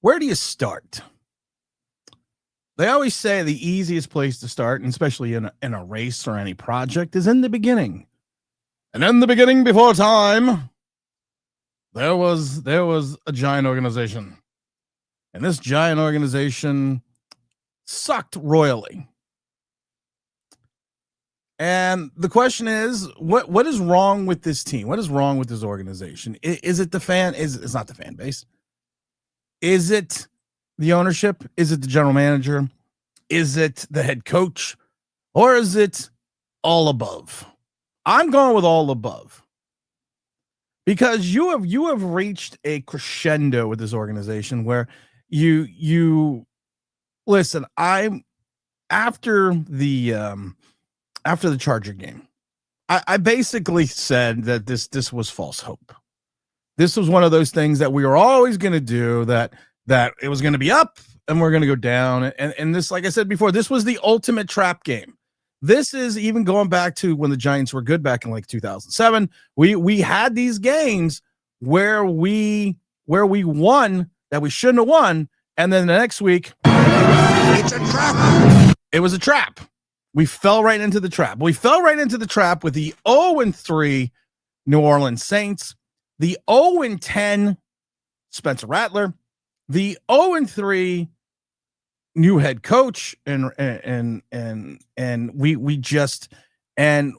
Where do you start? They always say the easiest place to start, and especially in a race or any project, is in the beginning. And in the beginning, before time, there was a giant organization. And this giant organization sucked royally. And the question is, what is wrong with this team? What is wrong with this organization? Is it the fan? It's not the fan base? Is it the ownership? Is it the general manager? Is it the head coach? Or is it all above? I'm going with all above. Because you have reached a crescendo with this organization where you listen, I'm after the Charger game, I basically said that this was false hope. This was one of those things that we were always going to do, that it was going to be up and we're going to go down. And this, like I said before, this was the ultimate trap game. This is even going back to when the Giants were good back in like 2007. We had these games where we won that we shouldn't have won. And then the next week, it's a trap. It was a trap. We fell right into the trap. We fell right into the trap with the 0-3 New Orleans Saints, the 0-10 Spencer Rattler, the 0-3 new head coach, and we just, and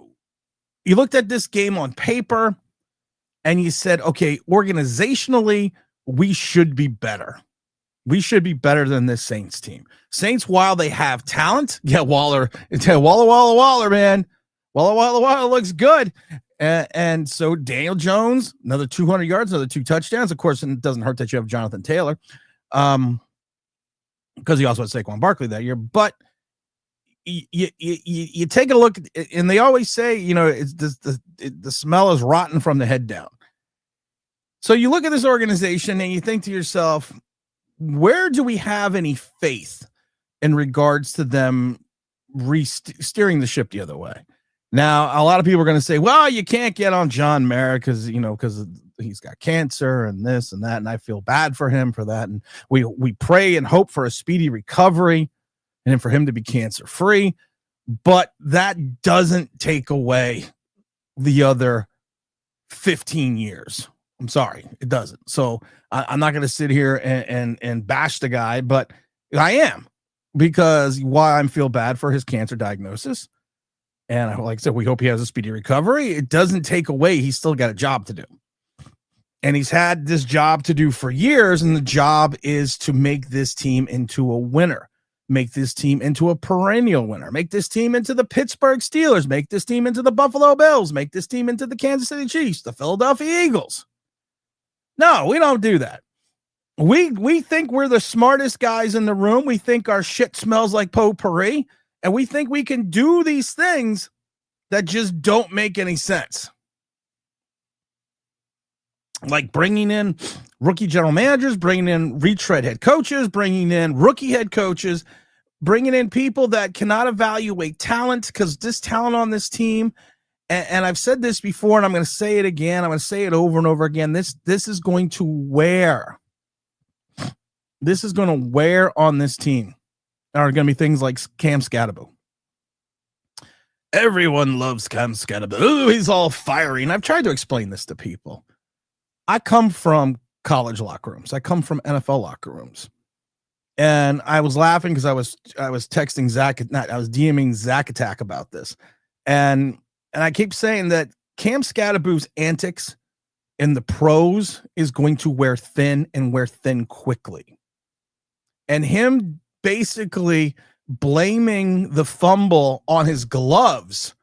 you looked at this game on paper and you said, okay, organizationally, we should be better. We should be better than this Saints team. Saints, while they have talent, Waller, man. Waller looks good. And so Daniel Jones, another 200 yards, another 2 touchdowns. Of course, it doesn't hurt that you have Jonathan Taylor, because he also had Saquon Barkley that year. But you take a look, and they always say, it's the smell is rotten from the head down. So you look at this organization and you think to yourself, where do we have any faith in regards to them steering the ship the other way? Now, a lot of people are going to say, well, you can't get on John Merrick because he's got cancer and this and that. And I feel bad for him for that. And we pray and hope for a speedy recovery and for him to be cancer free. But that doesn't take away the other 15 years. I'm sorry, it doesn't. So I'm not going to sit here and bash the guy, but I am, because while I feel bad for his cancer diagnosis, and like I said, we hope he has a speedy recovery, it doesn't take away he's still got a job to do. And he's had this job to do for years, and the job is to make this team into a winner, make this team into a perennial winner, make this team into the Pittsburgh Steelers, make this team into the Buffalo Bills, make this team into the Kansas City Chiefs, the Philadelphia Eagles. No, we don't do that. We think we're the smartest guys in the room. We think our shit smells like potpourri, and we think we can do these things that just don't make any sense. Like bringing in rookie general managers, bringing in retread head coaches, bringing in rookie head coaches, bringing in people that cannot evaluate talent, because this talent on this team, and I've said this before, and I'm going to say it again. I'm going to say it over and over again. This is going to wear. This is going to wear on this team. There are going to be things like Cam Scatterbo. Everyone loves Cam Scatterbo. Ooh, he's all fiery. And I've tried to explain this to people. I come from college locker rooms. I come from NFL locker rooms. And I was laughing because I was texting Zach. I was DMing Zach Attack about this. And I keep saying that Cam Scatterbo's antics in the pros is going to wear thin, and wear thin quickly. And him basically blaming the fumble on his gloves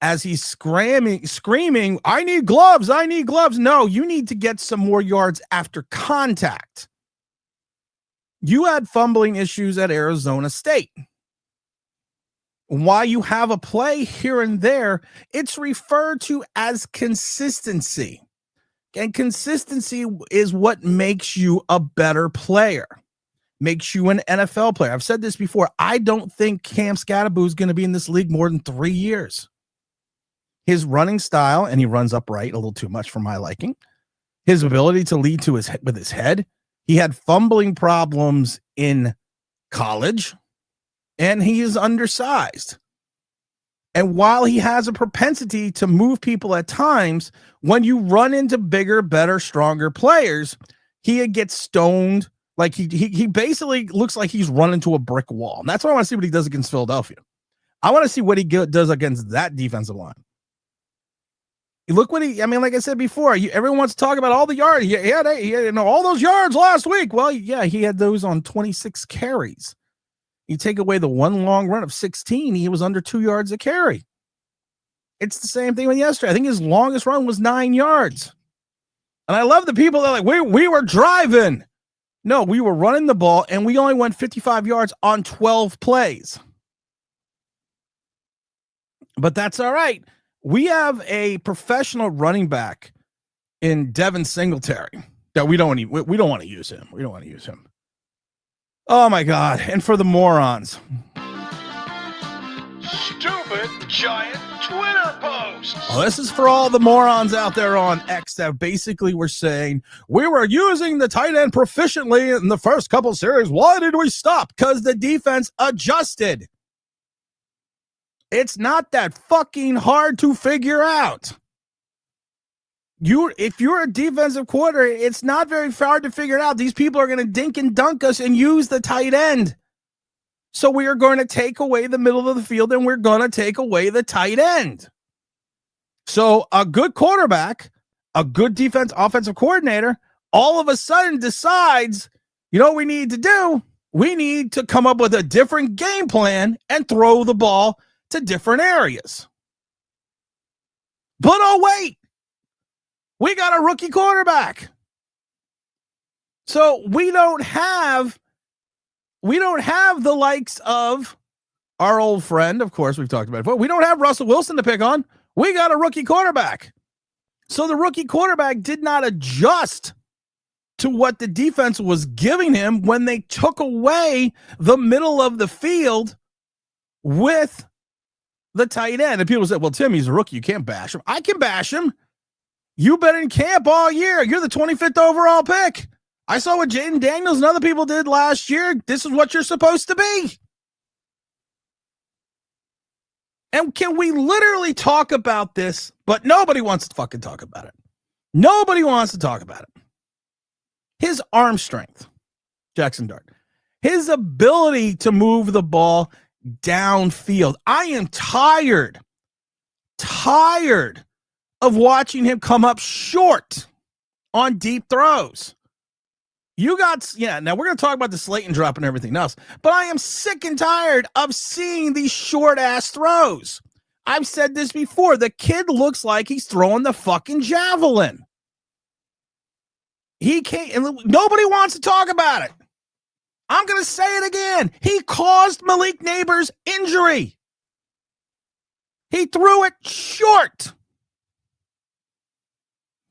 as he's screaming, I need gloves. No, you need to get some more yards after contact. You had fumbling issues at Arizona State. While you have a play here and there, it's referred to as consistency. And consistency is what makes you a better player, makes you an NFL player. I've said this before. I don't think Cam Scatterbo is going to be in this league more than 3 years. his running style, and he runs upright a little too much for my liking. His ability to lead to with his head. He had fumbling problems in college, and he is undersized. And while he has a propensity to move people at times, when you run into bigger, better, stronger players, he gets stoned. Like he basically looks like he's run into a brick wall. And that's why I want to see what he does against Philadelphia. I want to see what he does against that defensive line. Look what like I said before, everyone wants to talk about all the yards. He had all those yards last week. Well, yeah, he had those on 26 carries. You take away the one long run of 16, he was under 2 yards a carry. It's the same thing with yesterday. I think his longest run was 9 yards. And I love the people that are like, we were driving. No, we were running the ball, and we only went 55 yards on 12 plays. But that's all right. We have a professional running back in Devin Singletary that we don't want to use him. We don't want to use him. Oh my God. And for the morons. Stupid giant Twitter post. Oh, this is for all the morons out there on X that basically were saying we were using the tight end proficiently in the first couple series. Why did we stop? Because the defense adjusted. It's not that fucking hard to figure out. If you're a defensive coordinator, it's not very hard to figure it out. These people are going to dink and dunk us and use the tight end. So we are going to take away the middle of the field, and we're going to take away the tight end. So a good quarterback, a good offensive coordinator, all of a sudden decides, you know what we need to do? We need to come up with a different game plan and throw the ball to different areas. But oh, wait. We got a rookie quarterback. So we don't have the likes of our old friend. Of course, we've talked about it before. We don't have Russell Wilson to pick on. We got a rookie quarterback. So the rookie quarterback did not adjust to what the defense was giving him when they took away the middle of the field with the tight end. And people said, well, Tim, he's a rookie. You can't bash him. I can bash him. You've been in camp all year. You're the 25th overall pick. I saw what Jaden Daniels and other people did last year. This is what you're supposed to be. And can we literally talk about this? But nobody wants to fucking talk about it. Nobody wants to talk about it. His arm strength, Jaxson Dart. His ability to move the ball downfield. I am tired of watching him come up short on deep throws. Now we're going to talk about the Slayton drop and everything else, but I am sick and tired of seeing these short ass throws. I've said this before. The kid looks like he's throwing the fucking javelin. He can't, and nobody wants to talk about it. I'm going to say it again. He caused Malik Neighbors injury. He threw it short,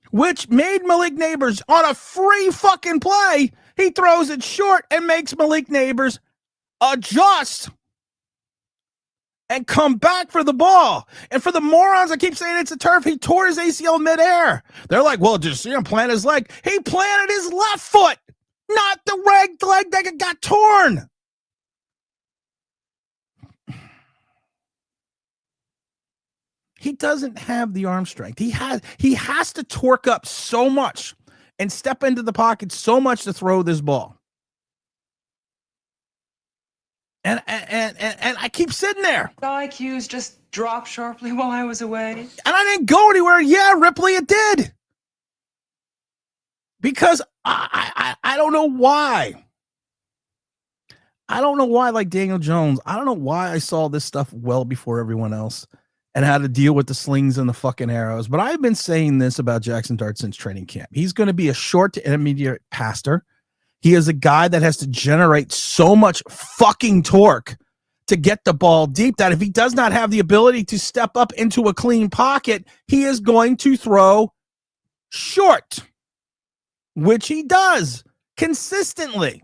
which made Malik Neighbors on a free fucking play. He throws it short and makes Malik Neighbors adjust and come back for the ball. And for the morons that keep saying it's a turf, he tore his ACL midair. They're like, well, did you see him plant his leg? He planted his left foot, not the leg that got torn. He doesn't have the arm strength. He has to torque up so much and step into the pocket so much to throw this ball. And I keep sitting there. IQs just dropped sharply while I was away. And I didn't go anywhere. Yeah, Ripley, it did. Because I don't know why. I don't know why, like Daniel Jones, I don't know why I saw this stuff well before everyone else and how to deal with the slings and the fucking arrows. But I've been saying this about Jaxson Dart since training camp. He's going to be a short to intermediate passer. He is a guy that has to generate so much fucking torque to get the ball deep that if he does not have the ability to step up into a clean pocket, he is going to throw short, which he does consistently.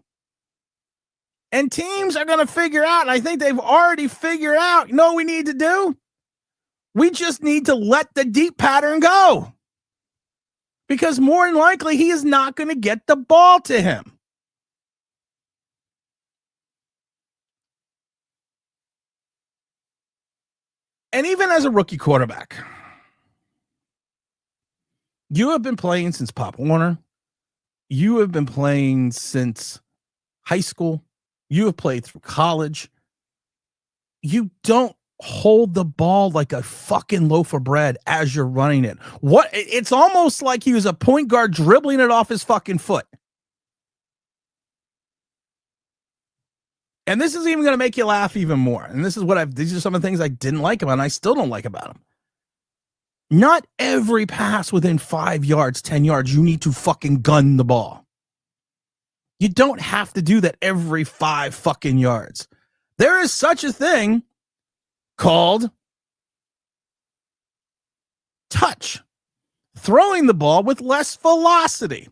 And teams are going to figure out, and I think they've already figured out, you know what we need to do? We just need to let the deep pattern go. Because more than likely, he is not going to get the ball to him. And even as a rookie quarterback, you have been playing since Pop Warner. You have been playing since high school. You have played through college. You don't hold the ball like a fucking loaf of bread as you're running it. It's almost like he was a point guard dribbling it off his fucking foot. And this is even going to make you laugh even more. And these are some of the things I didn't like about him, and I still don't like about him. Not every pass within 5 yards, 10 yards, you need to fucking gun the ball. You don't have to do that every 5 fucking yards. There is such a thing called touch. Throwing the ball with less velocity,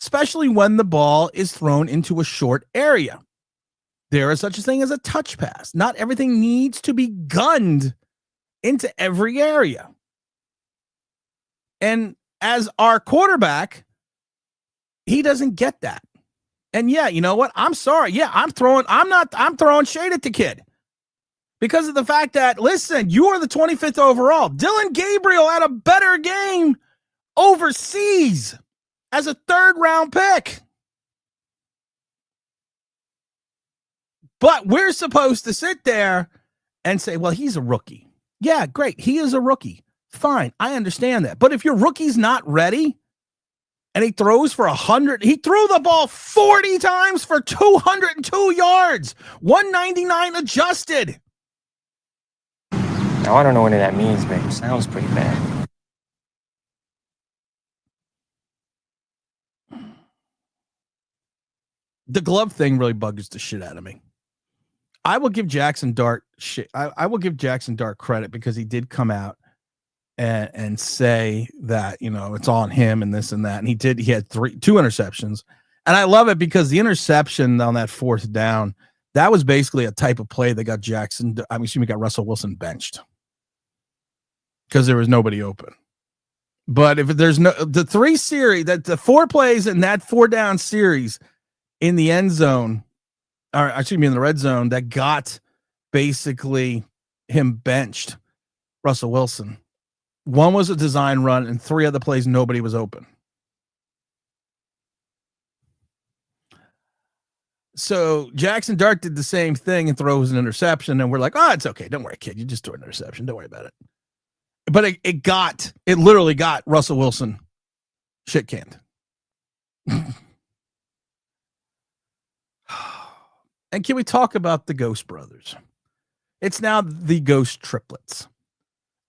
especially when the ball is thrown into a short area. There is such a thing as a touch pass. Not everything needs to be gunned into every area. And as our quarterback, he doesn't get that. And yeah, you know what? I'm sorry. Yeah, I'm throwing shade at the kid. Because of the fact that, listen, you are the 25th overall. Dylan Gabriel had a better game overseas as a 3rd round pick. But we're supposed to sit there and say, well, he's a rookie. Yeah, great. He is a rookie. Fine. I understand that. But if your rookie's not ready and he throws for 100, he threw the ball 40 times for 202 yards, 199 adjusted. Now, I don't know what that means, but it sounds pretty bad. The glove thing really bugs the shit out of me. I will give Jaxson Dart shit. I will give Jaxson Dart credit because he did come out and say that, you know, it's on him and this and that. And he had 2 interceptions. And I love it because the interception on that 4th down, that was basically a type of play that got got Russell Wilson benched. Because there was nobody open. But if there's the 4 plays in that 4-down series in the end zone, or in the red zone, that got basically him benched, Russell Wilson. 1 was a design run, and 3 other plays, nobody was open. So Jaxson Dart did the same thing and throws an interception, and we're like, oh, it's okay. Don't worry, kid. You just threw an interception. Don't worry about it. But it literally got Russell Wilson shit canned. And can we talk about the Ghost Brothers? It's now the Ghost Triplets.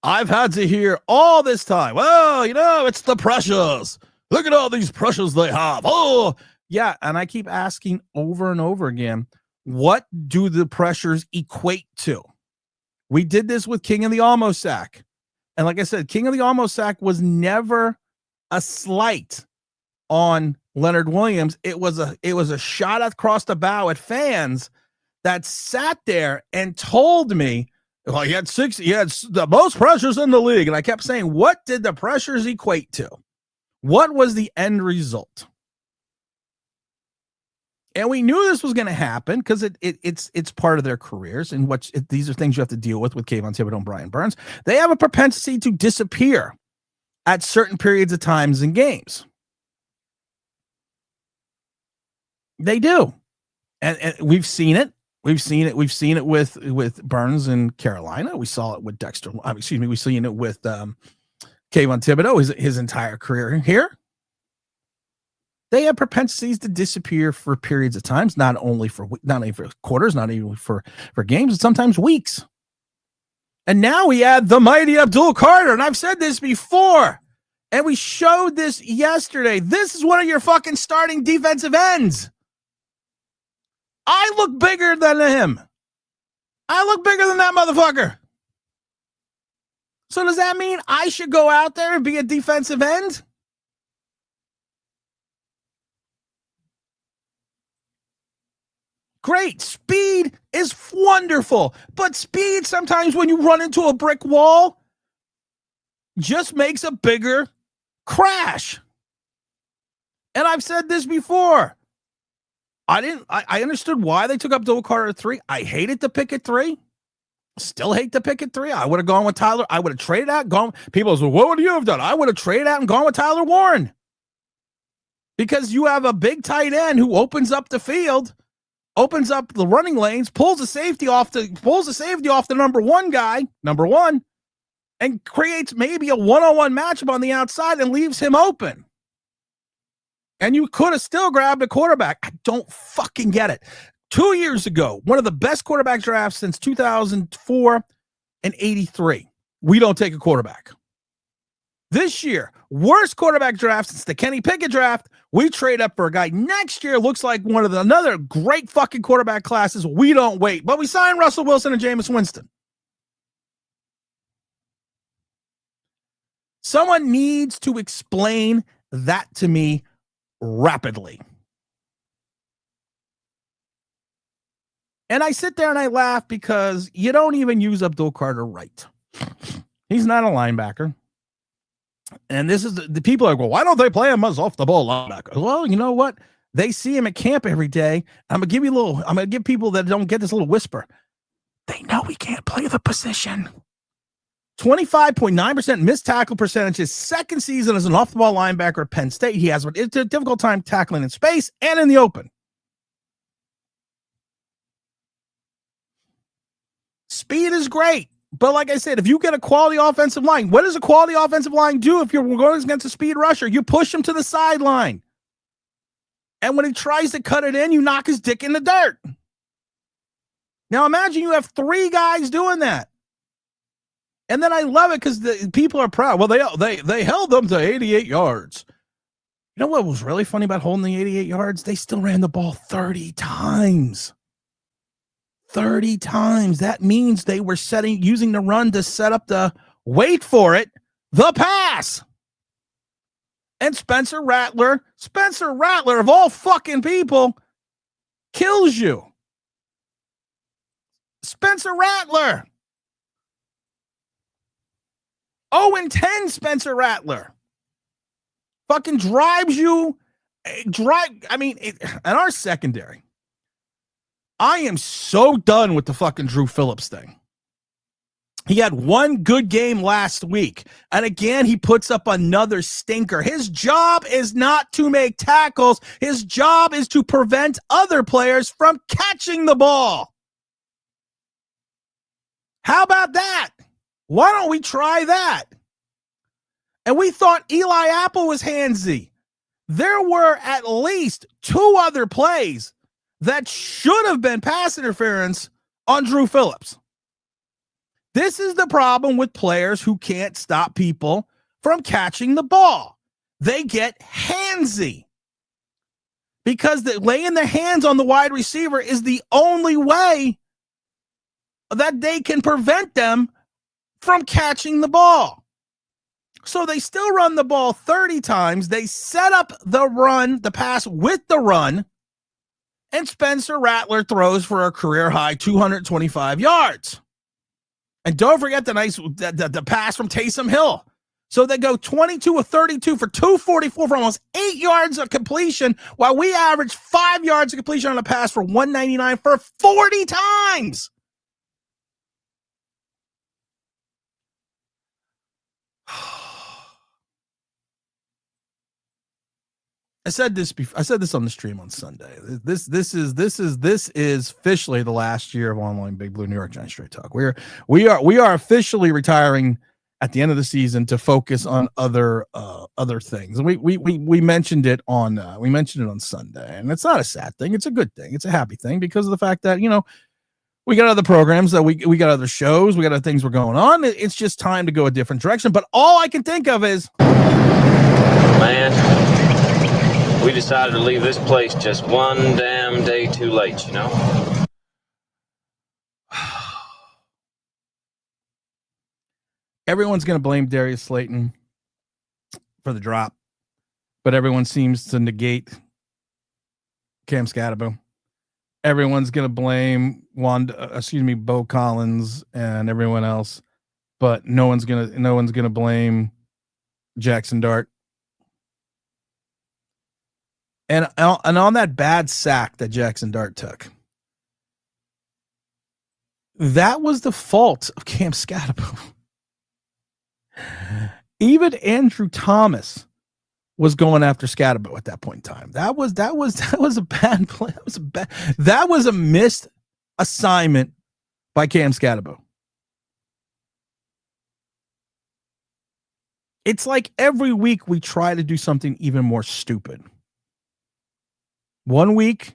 I've had to hear all this time, well, you know, it's the pressures. Look at all these pressures they have. Oh, yeah. And I keep asking over and over again, what do the pressures equate to? We did this with King of the Almost Sack. And like I said, King of the Almost Sack was never a slight on Leonard Williams. It was a shot across the bow at fans that sat there and told me, well, he had the most pressures in the league. And I kept saying, what did the pressures equate to? What was the end result? And we knew this was going to happen because it's part of their careers, and these are things you have to deal with Kayvon Thibodeau and Brian Burns. They have a propensity to disappear at certain periods of times in games. They do, and we've seen it. We've seen it with Burns in Carolina. We saw it with Dexter. We've seen it with Kayvon Thibodeau his entire career here. They have propensities to disappear for periods of times, not only for quarters, not even for games, but sometimes weeks. And now we add the mighty Abdul Carter, and I've said this before, and we showed this yesterday. This is one of your fucking starting defensive ends. I look bigger than him. I look bigger than that motherfucker. So does that mean I should go out there and be a defensive end? Great. Speed is wonderful. But speed, sometimes when you run into a brick wall, just makes a bigger crash. And I've said this before. I understood why they took up Abdul Carter at 3. I hated the pick at 3. Still hate the pick at 3. I would have gone with Tyler. I would have traded out. People say, what would you have done? I would have traded out and gone with Tyler Warren. Because you have a big tight end who opens up the field, opens up the running lanes, pulls the safety off the number one guy, and creates maybe a one-on-one matchup on the outside and leaves him open. And you could have still grabbed a quarterback. I don't fucking get it. 2 years ago, one of the best quarterback drafts since 2004 and 83. We don't take a quarterback. This year, worst quarterback draft since the Kenny Pickett draft. We trade up for a guy. Next year looks like another great fucking quarterback classes. We don't wait. But we sign Russell Wilson and Jameis Winston. Someone needs to explain that to me rapidly. And I sit there and I laugh because you don't even use Abdul Carter right. He's not a linebacker. And this is the people are like, well, why don't they play him as off the ball linebacker? Well, you know what? They see him at camp every day. I'm gonna give people that don't get this little whisper. They know he can't play the position. 25.9% missed tackle percentage. His second season as an off the ball linebacker at Penn State. He has a difficult time tackling in space and in the open. Speed is great. But like I said, if you get a quality offensive line, what does a quality offensive line do if you're going against a speed rusher? You push him to the sideline. And when he tries to cut it in, you knock his dick in the dirt. Now imagine you have 3 guys doing that. And then I love it because the people are proud. Well, they held them to 88 yards. You know what was really funny about holding the 88 yards? They still ran the ball 30 times. 30 times. That means they were using the run to set up the pass. And Spencer Rattler of all fucking people kills you. Spencer Rattler. 0-10 Spencer Rattler. Fucking drives you. And our secondary. I am so done with the fucking Drew Phillips thing. He had one good game last week. And again, he puts up another stinker. His job is not to make tackles. His job is to prevent other players from catching the ball. How about that? Why don't we try that? And we thought Eli Apple was handsy. There were at least 2 other plays that should have been pass interference on Drew Phillips. This is the problem with players who can't stop people from catching the ball. They get handsy because laying their hands on the wide receiver is the only way that they can prevent them from catching the ball. So they still run the ball 30 times. They set up the pass with the run. And Spencer Rattler throws for a career high 225 yards. And don't forget the pass from Taysom Hill. So they go 22 of 32 for 244 for almost 8 yards of completion, while we average 5 yards of completion on a pass for 199 for 40 times. I said this before. I said this on the stream on Sunday. This is officially the last year of Online Big Blue New York Giants Straight Talk. We are officially retiring at the end of the season to focus on other things. And we mentioned it on Sunday, and it's not a sad thing. It's a good thing. It's a happy thing because of the fact that we got other programs that we got other shows, we got other things we're going on. It's just time to go a different direction. But all I can think of is, man, we decided to leave this place just one damn day too late, Everyone's going to blame Darius Slayton for the drop, but everyone seems to negate Cam Scatterbo. Everyone's going to blame Bo Collins and everyone else. but no one's gonna blame Jaxson Dart. And on that bad sack that Jaxson Dart took, that was the fault of Cam Scatterbo. Even Andrew Thomas was going after Scatterbo at that point in time. That was a bad play. That was a missed assignment by Cam Scatterbo. It's like every week we try to do something even more stupid. One week,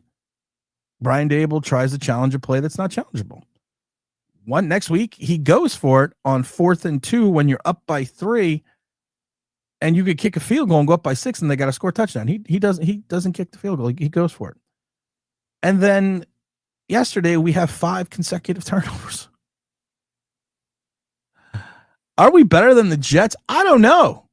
Brian Daboll tries to challenge a play that's not challengeable. Next week, he goes for it on 4th and 2 when you're up by 3, and you could kick a field goal and go up by 6, and they got to score a touchdown. He doesn't kick the field goal. He goes for it. And then yesterday, we have 5 consecutive turnovers. Are we better than the Jets? I don't know.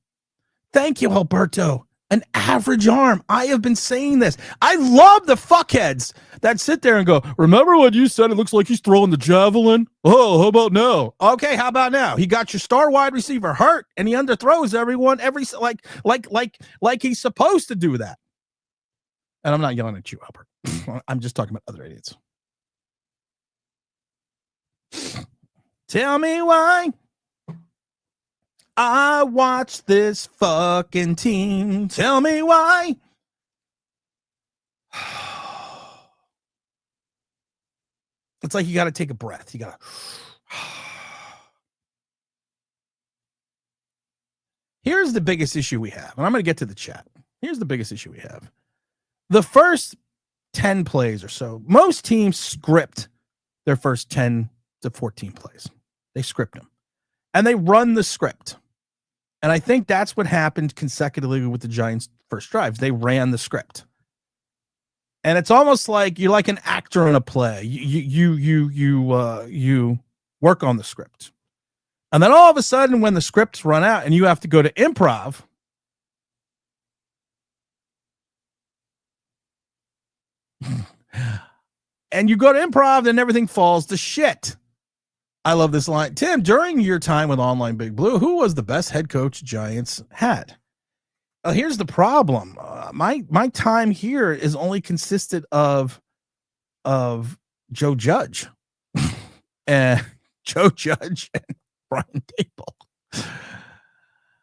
Thank you, Alberto. An average arm. I have been saying this. I love the fuckheads that sit there and go, remember what you said? It looks like he's throwing the javelin. Oh, how about now? Okay, how about now? He got your star wide receiver hurt, and he underthrows everyone like he's supposed to do that. And I'm not yelling at you, Albert. I'm just talking about other idiots. Tell me why I watch this fucking team. Tell me why. It's like you got to take a breath. You got to. Here's the biggest issue we have, and I'm going to get to the chat. Here's the biggest issue we have. The first 10 plays or so, most teams script their first 10 to 14 plays. They script them, and they run the script. And I think that's what happened consecutively with the Giants' first drives. They ran the script. And it's almost like you're like an actor in a play. You work on the script. And then all of a sudden, when the scripts run out and you have to go to improv, and you go to improv, then everything falls to shit. I love this line. Tim, during your time with Online Big Blue, who was the best head coach Giants had? Here's the problem. My time here is only consisted of Joe Judge and Joe Judge and Brian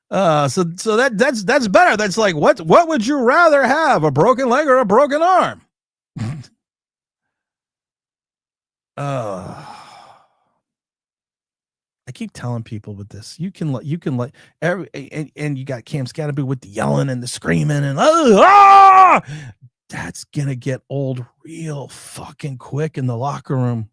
Daboll. So that's better. That's like what would you rather have, a broken leg or a broken arm? I keep telling people with this, you can every and you got Cam Scatterbo with the yelling and the screaming and that's gonna get old real fucking quick in the locker room.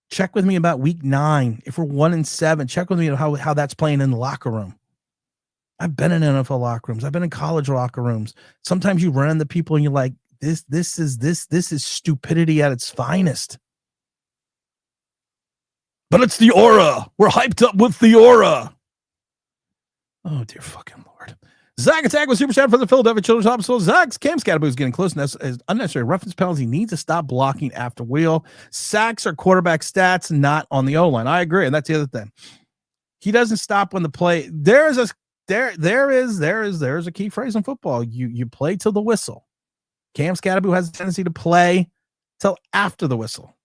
Check with me about week 9. If we're 1-7, check with me how that's playing in the locker room. I've been in NFL locker rooms. I've been in college locker rooms. Sometimes you run into people and you're like, this is stupidity at its finest. But it's the aura. We're hyped up with the aura. Oh, dear fucking Lord. Zach Attack with Super Chat for the Philadelphia Children's Hospital. Zach's Cam Scatterbo is getting close. As unnecessary reference penalties. He needs to stop blocking after wheel. Sacks are quarterback stats, not on the O-line. I agree. And that's the other thing. He doesn't stop when the play. There is a key phrase in football. You play till the whistle. Cam Scatterbo has a tendency to play till after the whistle.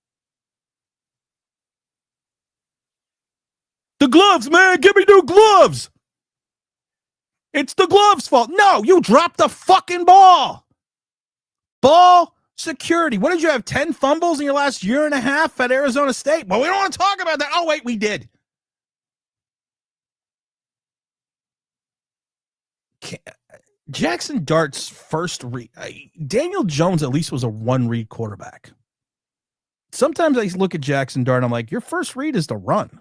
The gloves, man. Give me new gloves. It's the gloves' fault. No, you dropped the fucking ball. Ball security. What did you have? 10 fumbles in your last year and a half at Arizona State? Well, we don't want to talk about that. Oh, wait, we did. Jaxson Dart's first read. Daniel Jones at least was a one-read quarterback. Sometimes I look at Jaxson Dart and I'm like, your first read is to run.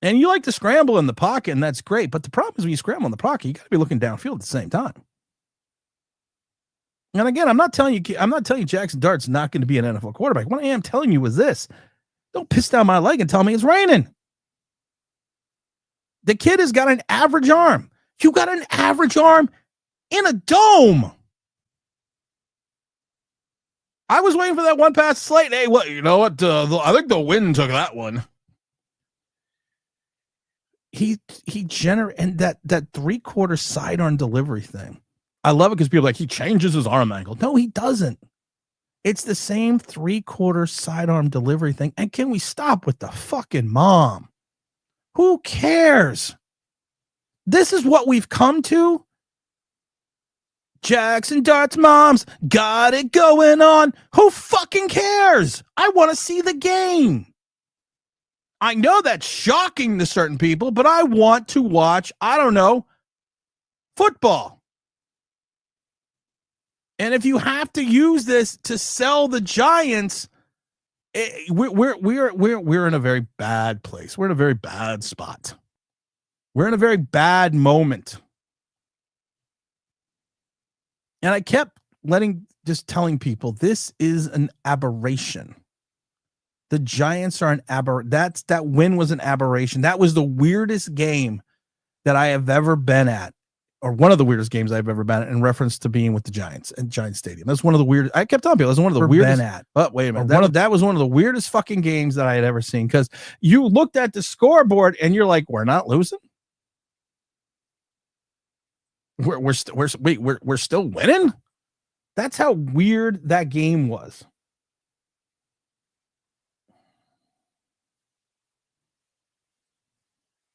And you like to scramble in the pocket, and that's great. But the problem is when you scramble in the pocket, you got to be looking downfield at the same time. And again, I'm not telling you Jaxson Dart's not going to be an NFL quarterback. What I am telling you is this: don't piss down my leg and tell me it's raining. The kid has got an average arm. You got an average arm in a dome. I was waiting for that one pass to Slayton. Hey, what? You know what? I think the wind took that one. He and that 3/4 sidearm delivery thing. I love it because people are like, he changes his arm angle. No, he doesn't. It's the same 3/4 sidearm delivery thing. And can we stop with the fucking mom? Who cares? This is what we've come to. Jaxson Dart's moms got it going on. Who fucking cares? I want to see the game. I know that's shocking to certain people, but I want to watch, I don't know, football. And if you have to use this to sell the Giants, we're in a very bad place. We're in a very bad spot. We're in a very bad moment. And I kept telling people this is an aberration. The Giants are an aberration. That win was an aberration. That was the weirdest game that I have ever been at, or one of the weirdest games I've ever been at in reference to being with the Giants and Giants Stadium. That's one of the weirdest. I kept telling people that's one of the weirdest. Been at. Oh, wait a minute. That was one of the weirdest fucking games that I had ever seen, because you looked at the scoreboard and you're like, we're not losing. We're still winning. That's how weird that game was.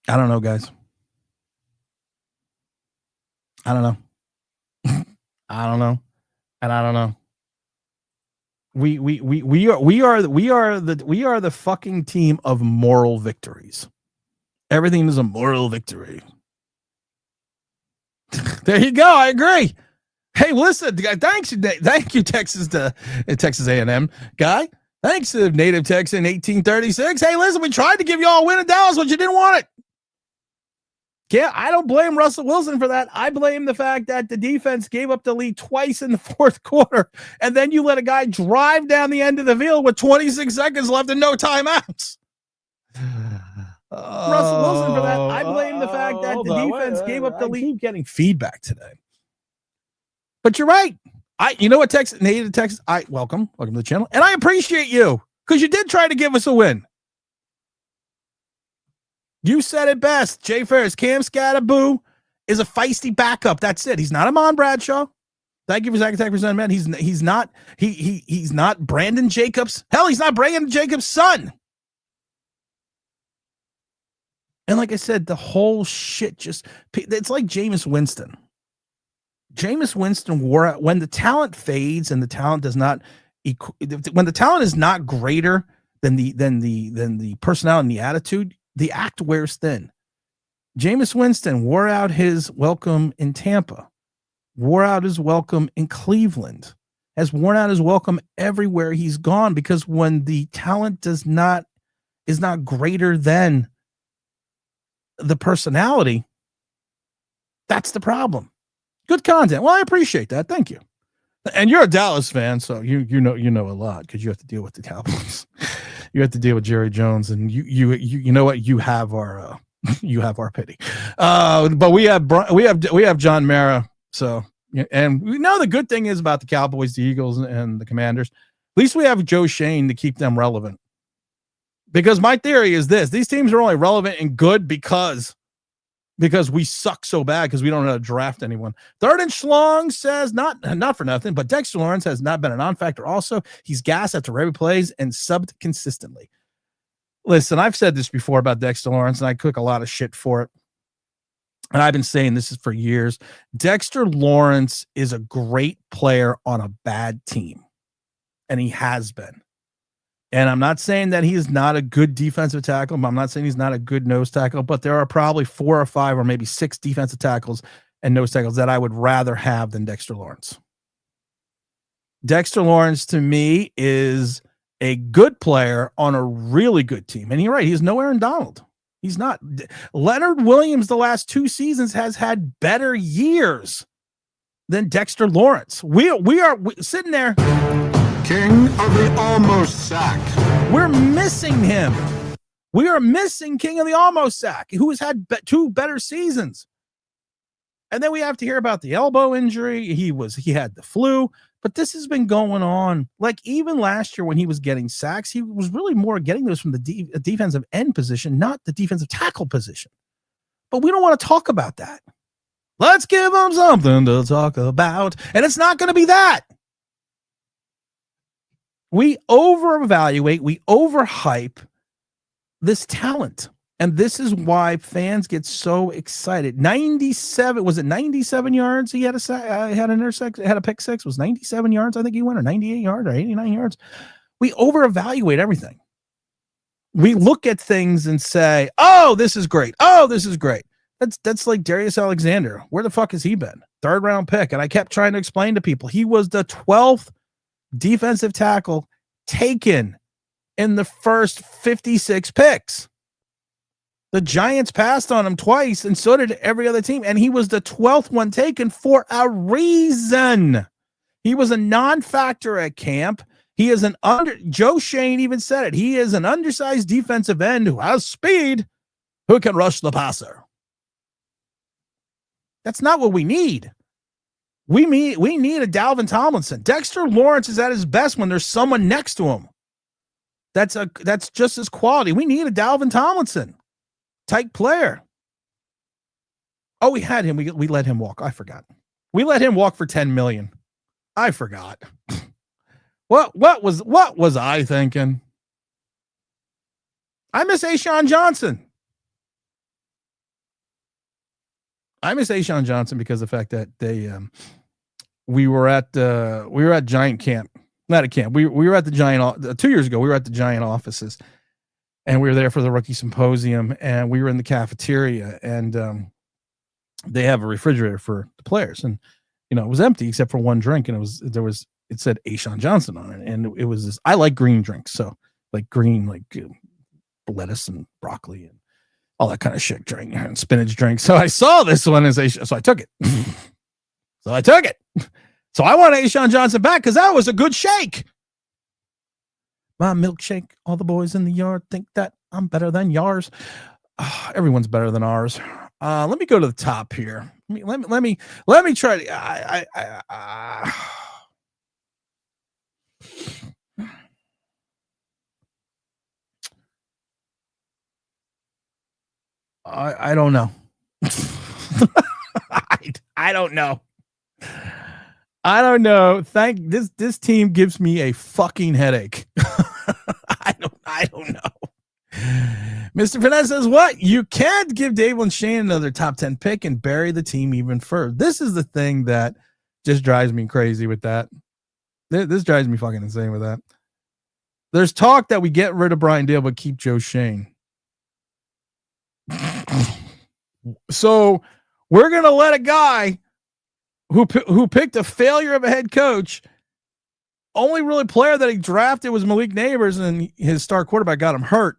I don't know, guys. I don't know. I don't know. And I don't know. We are the fucking team of moral victories. Everything is a moral victory. There you go. I agree. Hey, listen, thank you, Texas A&M guy. Thanks to Native Texan 1836. Hey, listen, we tried to give you all a win in Dallas, but you didn't want it. Yeah, I don't blame Russell Wilson for that. I blame the fact that the defense gave up the lead twice in the fourth quarter, and then you let a guy drive down the end of the field with 26 seconds left and no timeouts. Russell Wilson for that. I blame the fact that the defense gave up the lead. I keep getting feedback today. But you're right. You know what, Native Texas, welcome to the channel, and I appreciate you because you did try to give us a win. You said it best, Jay Ferris. Cam Scatterboo is a feisty backup. That's it. He's not Amon Bradshaw. Thank you for Zach Attack Percent, man. He's not Brandon Jacobs. Hell, he's not Brandon Jacobs' son. And like I said, the whole shit it's like Jameis Winston. Jameis Winston wore out when the talent fades and the talent does not when the talent is not greater than the personality and the attitude, the act wears thin. Jameis Winston wore out his welcome in Tampa, wore out his welcome in Cleveland, has worn out his welcome everywhere he's gone, because when the talent is not greater than the personality, that's the problem. Good content. Well, I appreciate that. Thank you. And you're a Dallas fan, so you know a lot because you have to deal with the Cowboys. You have to deal with Jerry Jones, and you know what? You have our pity. But we have John Mara. So, and we know the good thing is about the Cowboys, the Eagles, and the Commanders. At least we have Joe Schoen to keep them relevant. Because my theory is this: these teams are only relevant and good because we suck so bad because we don't know how to draft anyone. Third and Schlong says, not for nothing, but Dexter Lawrence has not been a non-factor. Also, he's gassed after every plays and subbed consistently. Listen, I've said this before about Dexter Lawrence, and I cook a lot of shit for it. And I've been saying this is for years. Dexter Lawrence is a great player on a bad team, and he has been. And I'm not saying that he is not a good defensive tackle. I'm not saying he's not a good nose tackle, but there are probably 4 or 5 or maybe 6 defensive tackles and nose tackles that I would rather have than Dexter Lawrence. Dexter Lawrence, to me, is a good player on a really good team. And you're right, he's no Aaron Donald. He's not. Leonard Williams, the last 2 seasons, has had better years than Dexter Lawrence. We are sitting there. King of the almost sack. We're missing him. We are missing King of the almost sack, who has had 2 better seasons. And then we have to hear about the elbow injury. He had the flu, But this has been going on. Like even last year when he was getting sacks, he was really more getting those from the defensive end position, not the defensive tackle position. But we don't want to talk about that. Let's give him something to talk about. And it's not going to be that. We over-evaluate, we overhype this talent. And this is why fans get so excited. 97, was it 97 yards? He had had an intercept, had a pick six. Was 97 yards? I think he went, or 98 yards, or 89 yards. We over-evaluate everything. We look at things and say, "Oh, this is great. Oh, this is great." That's like Darius Alexander. Where the fuck has he been? 3rd round pick. And I kept trying to explain to people he was the 12th defensive tackle taken in the first 56 picks. The Giants passed on him twice, and so did every other team. And he was the 12th one taken for a reason. He was a non-factor at camp. He is Joe Schoen even said it. He is an undersized defensive end who has speed, who can rush the passer. That's not what we need. We need a Dalvin Tomlinson. Dexter Lawrence is at his best when there's someone next to him. That's just his quality. We need a Dalvin Tomlinson type player. Oh, we had him. We let him walk. I forgot. We let him walk for $10 million. I forgot. What was I thinking? I miss Ashawn Johnson. I miss Ashawn Johnson because of the fact that we were at Giant camp, not a camp. We were at the Giant 2 years ago. We were at the Giant offices, and we were there for the rookie symposium, and we were in the cafeteria, and they have a refrigerator for the players, and it was empty except for one drink, and it said Ashawn Johnson on it, and it was this. I like green drinks, so like green, like lettuce and broccoli and all that kind of shit drink and spinach drink. So I saw this one as so I took it. So I want Ashawn Johnson back because that was a good shake. My milkshake. All the boys in the yard think that I'm better than yours. Everyone's better than ours. Let me go to the top here. Let me try to. I don't know. I don't know. I don't know. This team gives me a fucking headache. I don't know. Mr. Finesse says, what? You can't give Daboll and Schoen another top 10 pick and bury the team even further. This is the thing that just drives me crazy with that. This drives me fucking insane with that. There's talk that we get rid of Brian Daboll but keep Joe Schoen. So we're going to let a guy who picked a failure of a head coach, only really player that he drafted was Malik Neighbors, and his star quarterback got him hurt.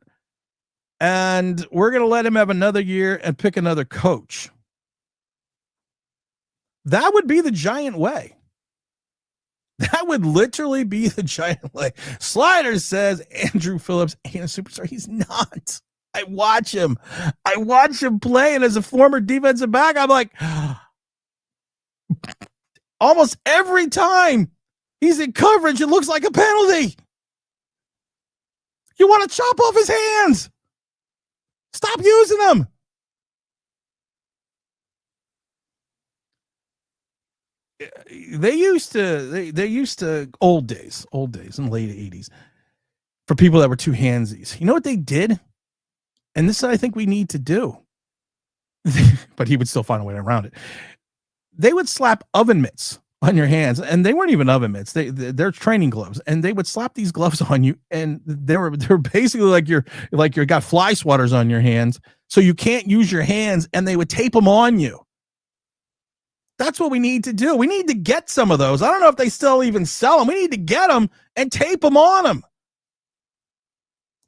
And we're going to let him have another year and pick another coach. That would be the Giant way. That would literally be the Giant way. Sliders says Andrew Phillips ain't a superstar. He's not. I watch him play, and as a former defensive back, I'm like, almost every time he's in coverage, it looks like a penalty. You want to chop off his hands. Stop using them. They used to old days in the late 80s for people that were too handsies. You know what they did? And this I think we need to do. But he would still find a way around it. They would slap oven mitts on your hands, and they weren't even oven mitts. They're training gloves, and they would slap these gloves on you, and they're basically like you're got fly swatters on your hands, so you can't use your hands, and they would tape them on you. That's what we need to do. We need to get some of those. I don't know if they still even sell them. We need to get them and tape them on them.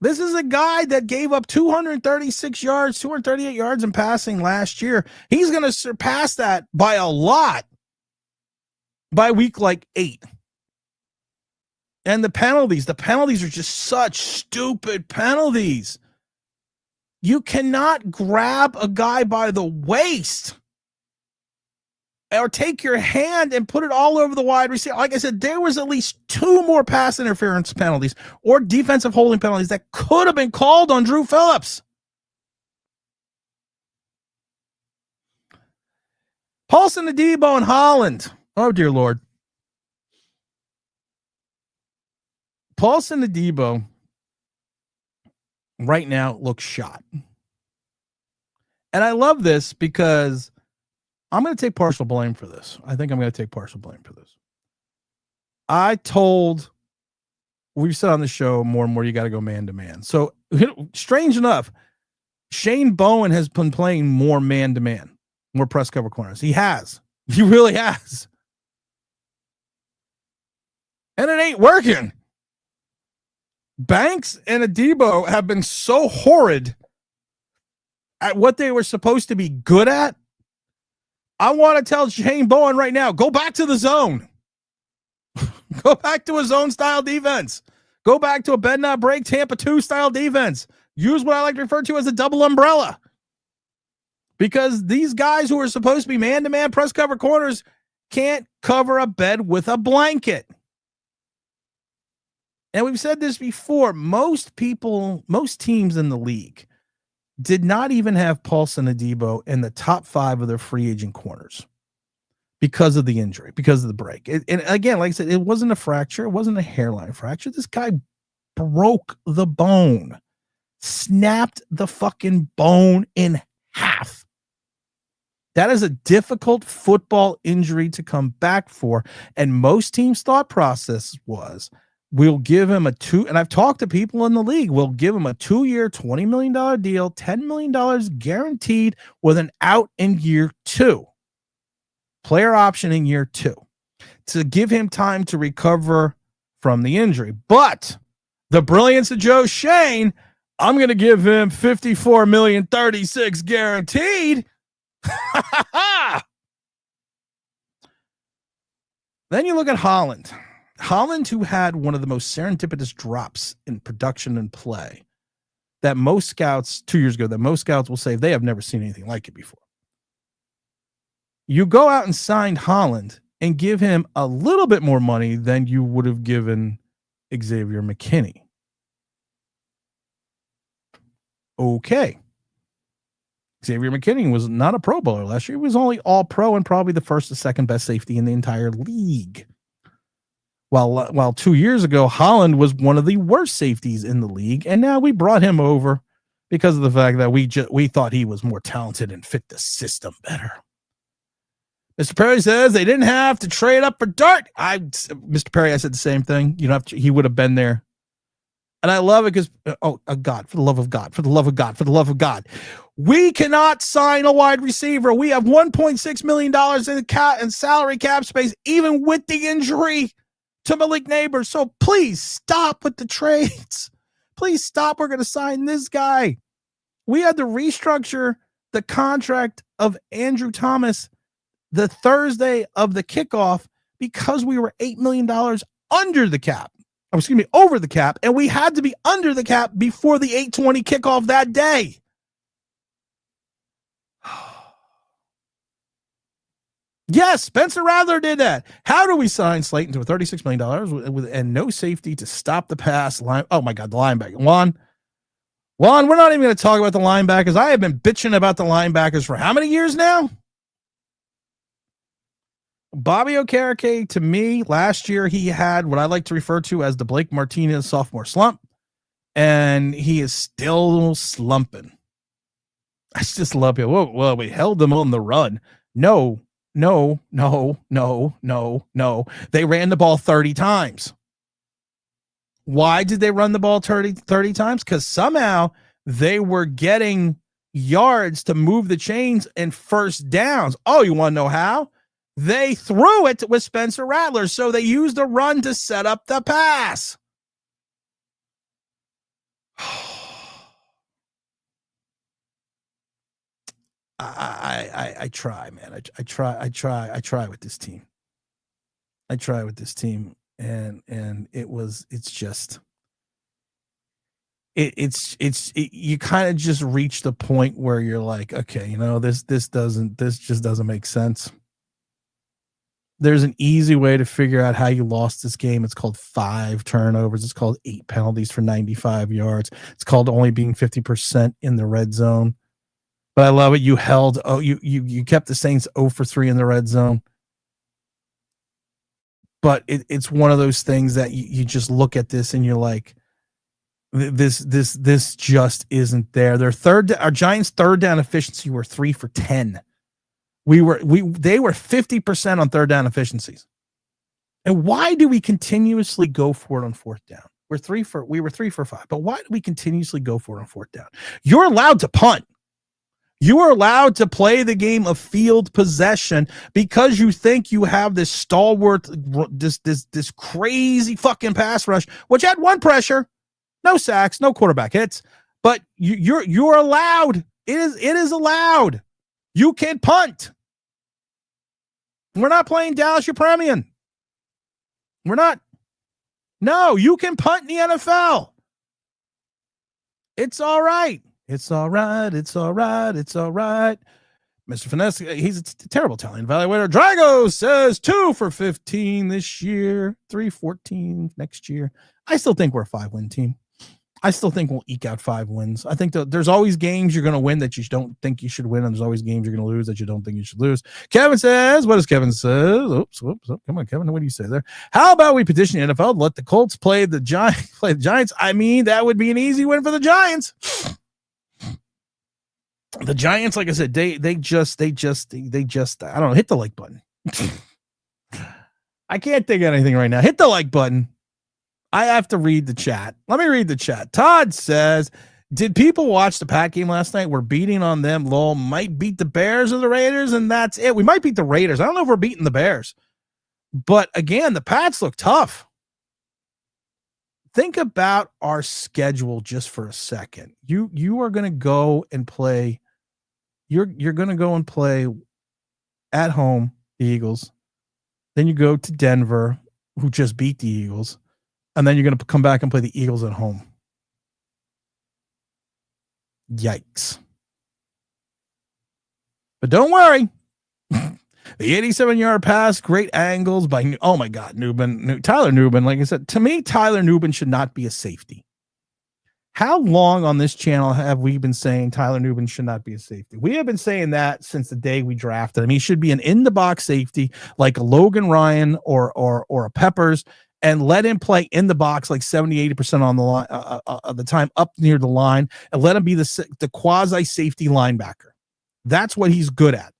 This is a guy that gave up 236 yards, 238 yards in passing last year. He's going to surpass that by a lot by week like 8. And the penalties are just such stupid penalties. You cannot grab a guy by the waist or take your hand and put it all over the wide receiver. Like I said, there was at least 2 more pass interference penalties or defensive holding penalties that could have been called on Drew Phillips. Paulson, Adebo, and Holland. Oh, dear Lord. Paulson, Adebo right now looks shot. And I love this because I'm going to take partial blame for this. I think I'm going to take partial blame for this. We've said on the show more and more, you got to go man to man. So strange enough, Shane Bowen has been playing more man to man, more press cover corners. He really has. And it ain't working. Banks and Adebo have been so horrid at what they were supposed to be good at. I want to tell Shane Bowen right now, go back to the zone. Go back to a zone style defense. Go back to a bend not break Tampa 2 style defense. Use what I like to refer to as a double umbrella. Because these guys who are supposed to be man-to-man press cover corners can't cover a bed with a blanket. And we've said this before. Most teams in the league did not even have Paulson Adebo in the top 5 of their free agent corners because of the injury, because of the break. And again, like I said, it wasn't a fracture. It wasn't a hairline fracture. This guy broke the bone, snapped the fucking bone in half. That is a difficult football injury to come back for. And most teams' thought process was, we'll give him a 2, and I've talked to people in the league, we'll give him a 2-year, $20 million deal, $10 million guaranteed with an out in year 2. Player option in year 2 to give him time to recover from the injury. But the brilliance of Joe Schoen, I'm going to give him $54,036,000 guaranteed. Then you look at Holland. Holland, who had one of the most serendipitous drops in production and play that most scouts 2 years ago, that most scouts will say they have never seen anything like it before. You go out and sign Holland and give him a little bit more money than you would have given Xavier McKinney. Okay. Xavier McKinney was not a Pro Bowler last year. He was only all pro and probably the first or second best safety in the entire league. While 2 years ago, Holland was one of the worst safeties in the league. And now we brought him over because of the fact that we thought he was more talented and fit the system better. Mr. Perry says they didn't have to trade up for Dart. Mr. Perry, I said the same thing. You don't have to, he would have been there. And I love it because, God, for the love of God, for the love of God, for the love of God. We cannot sign a wide receiver. We have $1.6 million in salary cap space, even with the injury to Malik Neighbors. So please stop with the trades. Please stop. We're going to sign this guy. We had to restructure the contract of Andrew Thomas the Thursday of the kickoff because we were $8 million under the cap. Over the cap, and we had to be under the cap before the 8:20 kickoff that day. Yes, Spencer Rattler did that. How do we sign Slayton to a $36 million and no safety to stop the pass line? Oh my God, the linebacker. Juan, we're not even going to talk about the linebackers. I have been bitching about the linebackers for how many years now? Bobby Okereke, to me, last year he had what I like to refer to as the Blake Martinez sophomore slump, and he is still slumping. I just love it. Well, we held them on the run. No. They ran the ball 30 times. Why did they run the ball 30 times? Because somehow they were getting yards to move the chains and first downs. Oh, you want to know how? They threw it with Spencer Rattler, so they used the run to set up the pass. I try, man. I try with this team. I try with this team, and you kind of just reach the point where you're like, okay, this just doesn't make sense. there's an easy way to figure out how you lost this game. It's called 5 turnovers. It's called 8 penalties for 95 yards. It's called only being 50% in the red zone. But I love it. You held, you kept the Saints 0 for 3 in the red zone. But it's one of those things that you just look at this and you're like, this just isn't there. Our Giants' third down efficiency were 3 for 10. They were 50% on third down efficiencies. And why do we continuously go for it on fourth down? We were 3 for 5, but why do we continuously go for it on fourth down? You're allowed to punt. You are allowed to play the game of field possession because you think you have this stalwart, this crazy fucking pass rush, which had one pressure, no sacks, no quarterback hits, but you're allowed. It is allowed. You can punt. We're not playing Dallas Upremian. We're not. No, you can punt in the NFL. It's all right. It's all right. It's all right. It's all right. Mr. Finesse, he's a terrible talent evaluator. Drago says 2 for 15 this year, 3-14 next year. I still think we're a 5-win team. I still think we'll eke out 5 wins. I think there's always games you're going to win that you don't think you should win, and there's always games you're going to lose that you don't think you should lose. Kevin says, what does Kevin say? Oops. Come on, Kevin. What do you say there? How about we petition the NFL to let the Colts play the Giants? I mean, that would be an easy win for the Giants. The Giants, like I said, they just, I don't know, hit the like button. I can't think of anything right now. Hit the like button. I have to read the chat. Let me read the chat. Todd says, did people watch the Pat game last night? We're beating on them. Lowell might beat the Bears or the Raiders, and that's it. We might beat the Raiders. I don't know if we're beating the Bears. But again, the Pats look tough. Think about our schedule just for a second. You are going to go and play. You're going to go and play at home, the Eagles. Then you go to Denver, who just beat the Eagles. And then you're going to come back and play the Eagles at home. Yikes. But don't worry. The 87-yard pass, great angles by, oh my God, Tyler Nubin. Like I said, to me, Tyler Nubin should not be a safety. How long on this channel have we been saying Tyler Nubin should not be a safety? We have been saying that since the day we drafted him. He should be an in-the-box safety like a Logan Ryan or a Peppers, and let him play in the box like 70-80% on the line of the time up near the line, and let him be the quasi-safety linebacker. That's what he's good at.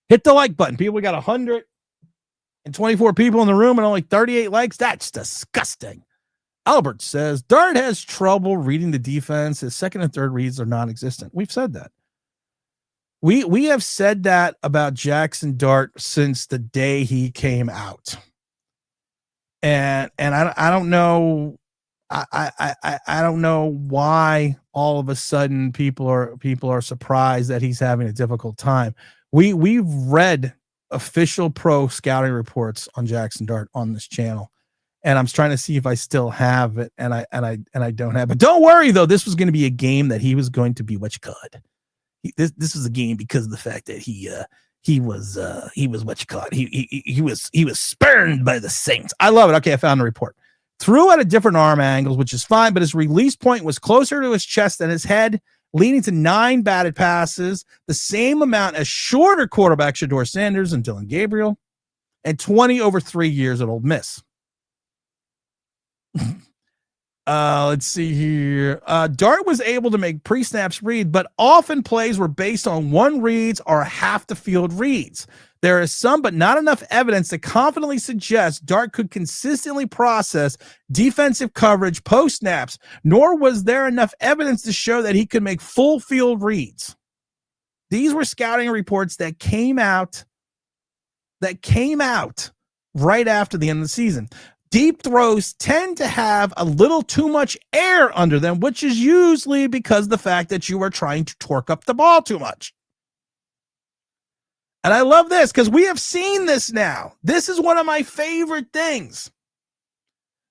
Hit the like button. People, we got 124 people in the room and only 38 likes. That's disgusting. Albert says, Dart has trouble reading the defense. His second and third reads are non-existent. We've said that. We have said that about Jaxson Dart since the day he came out. And I don't know. I don't know why all of a sudden people are surprised that he's having a difficult time. We've read official pro scouting reports on Jaxson Dart on this channel, and I'm trying to see if I still have it, and I don't have it. But don't worry though, this was going to be a game that he was going to be what you called. This was a game because of the fact that he was what you call it. He was spurned by the Saints. I love it. Okay, I found the report. Threw at a different arm angles, which is fine, but his release point was closer to his chest than his head, leading to 9 batted passes, the same amount as shorter quarterback Shedeur Sanders and Dylan Gabriel, and 20 over 3 years at Ole Miss. Let's see here. Dart was able to make pre-snaps read, but often plays were based on 1 reads or half the field reads. There is some, but not enough evidence to confidently suggest Dart could consistently process defensive coverage post-snaps, nor was there enough evidence to show that he could make full field reads. These were scouting reports that came out right after the end of the season. Deep throws tend to have a little too much air under them, which is usually because of the fact that you are trying to torque up the ball too much. And I love this because we have seen this now. This is one of my favorite things.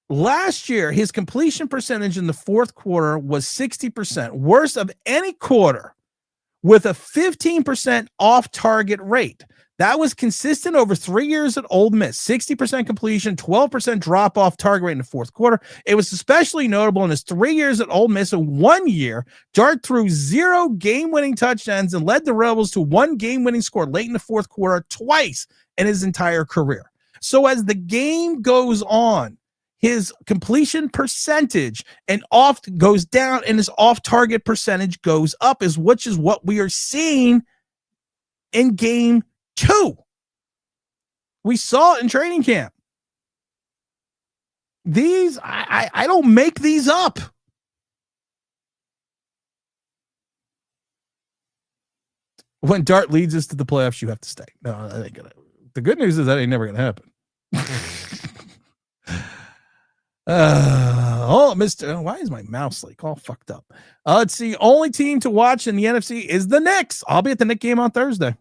Last year, his completion percentage in the fourth quarter was 60%, worst of any quarter, with a 15% off-target rate. That was consistent over 3 years at Ole Miss. 60% completion, 12% drop-off target rate in the fourth quarter. It was especially notable in his 3 years at Ole Miss. In 1 year, Dart threw 0 game-winning touchdowns and led the Rebels to 1 game-winning score late in the fourth quarter twice in his entire career. So as the game goes on, his completion percentage and off goes down and his off-target percentage goes up, which is what we are seeing in game 2. We saw it in training camp. These, I don't make these up. When Dart leads us to the playoffs, you have to stay. No, that ain't gonna. The good news is that ain't never gonna happen. Mr. Why is my mouse like all fucked up? Let's see. Only team to watch in the NFC is the Knicks. I'll be at the Knicks game on Thursday.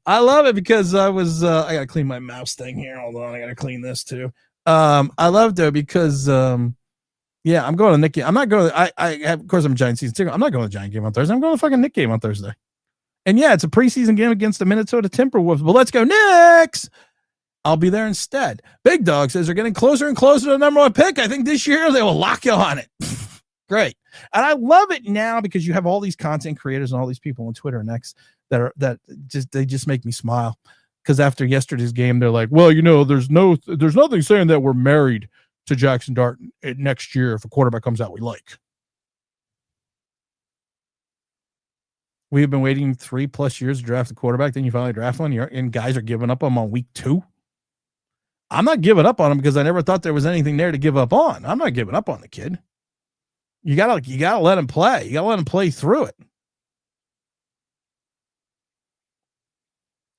I love it because I gotta clean my mouse thing here. Hold on, I gotta clean this too. I love though because yeah, I'm going to Knicks game. I'm not going to. I of course I'm a Giant season ticket. I'm not going to the Giant game on Thursday. I'm going to the fucking Knicks game on Thursday. And yeah, it's a preseason game against the Minnesota Timberwolves. But let's go Knicks. I'll be there instead. Big Dog says they're getting closer and closer to the number 1 pick. I think this year they will lock you on it. Great. And I love it now because you have all these content creators and all these people on Twitter and X that just make me smile. Because after yesterday's game, they're like, well, there's nothing saying that we're married to Jaxson Dart next year if a quarterback comes out we like. We have been waiting 3+ years to draft a quarterback. Then you finally draft one, and guys are giving up on him on week 2. I'm not giving up on him because I never thought there was anything there to give up on. I'm not giving up on the kid. You gotta let him play. You gotta let him play through it.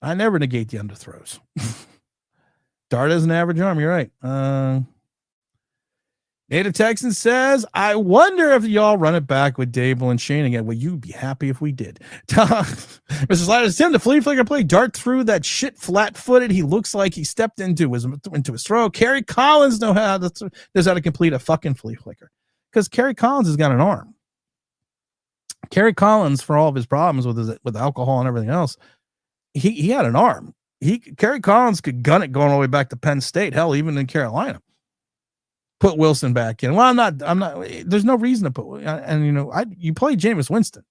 I never negate the underthrows. Dart has an average arm. You're right. Native Texan says, I wonder if y'all run it back with Daboll and Shane again. Will you be happy if we did? Mr. Sliders, Tim, the flea flicker play. Dart threw that shit flat-footed. He looks like he stepped into his throw. Kerry Collins knows how to complete a fucking flea flicker because Kerry Collins has got an arm. Kerry Collins, for all of his problems with alcohol and everything else, he had an arm. Kerry Collins could gun it going all the way back to Penn State. Hell, even in Carolina. Put Wilson back in. Well, I'm not. There's no reason to put. And you play Jameis Winston.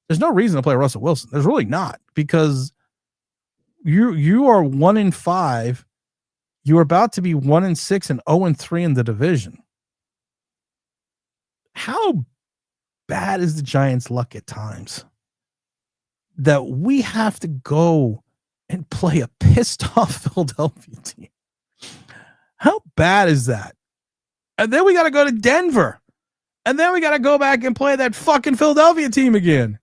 There's no reason to play Russell Wilson. There's really not because you are 1-5. You're about to be 1-6 and 0-3 in the division. How bad is the Giants' luck at times that we have to go and play a pissed off Philadelphia team? How bad is that? And then we got to go to Denver. And then we got to go back and play that fucking Philadelphia team again.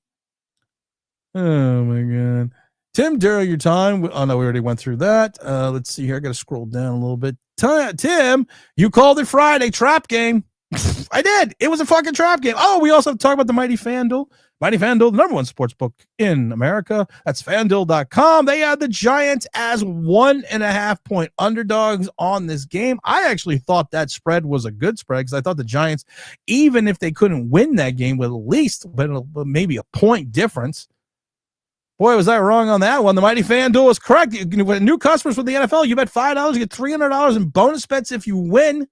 Oh, my God. Tim, during your time. Oh, no, we already went through that. Let's see here. I got to scroll down a little bit. Tim, you called it Friday. Trap game. I did. It was a fucking trap game. Oh, we also have to talk about the Mighty FanDuel. Mighty FanDuel, the number 1 sports book in America. That's FanDuel.com. They had the Giants as 1.5-point underdogs on this game. I actually thought that spread was a good spread because I thought the Giants, even if they couldn't win that game with at least maybe a point difference. Boy, was I wrong on that one. The Mighty FanDuel is correct. New customers for the NFL, you bet $5, you get $300 in bonus bets if you win.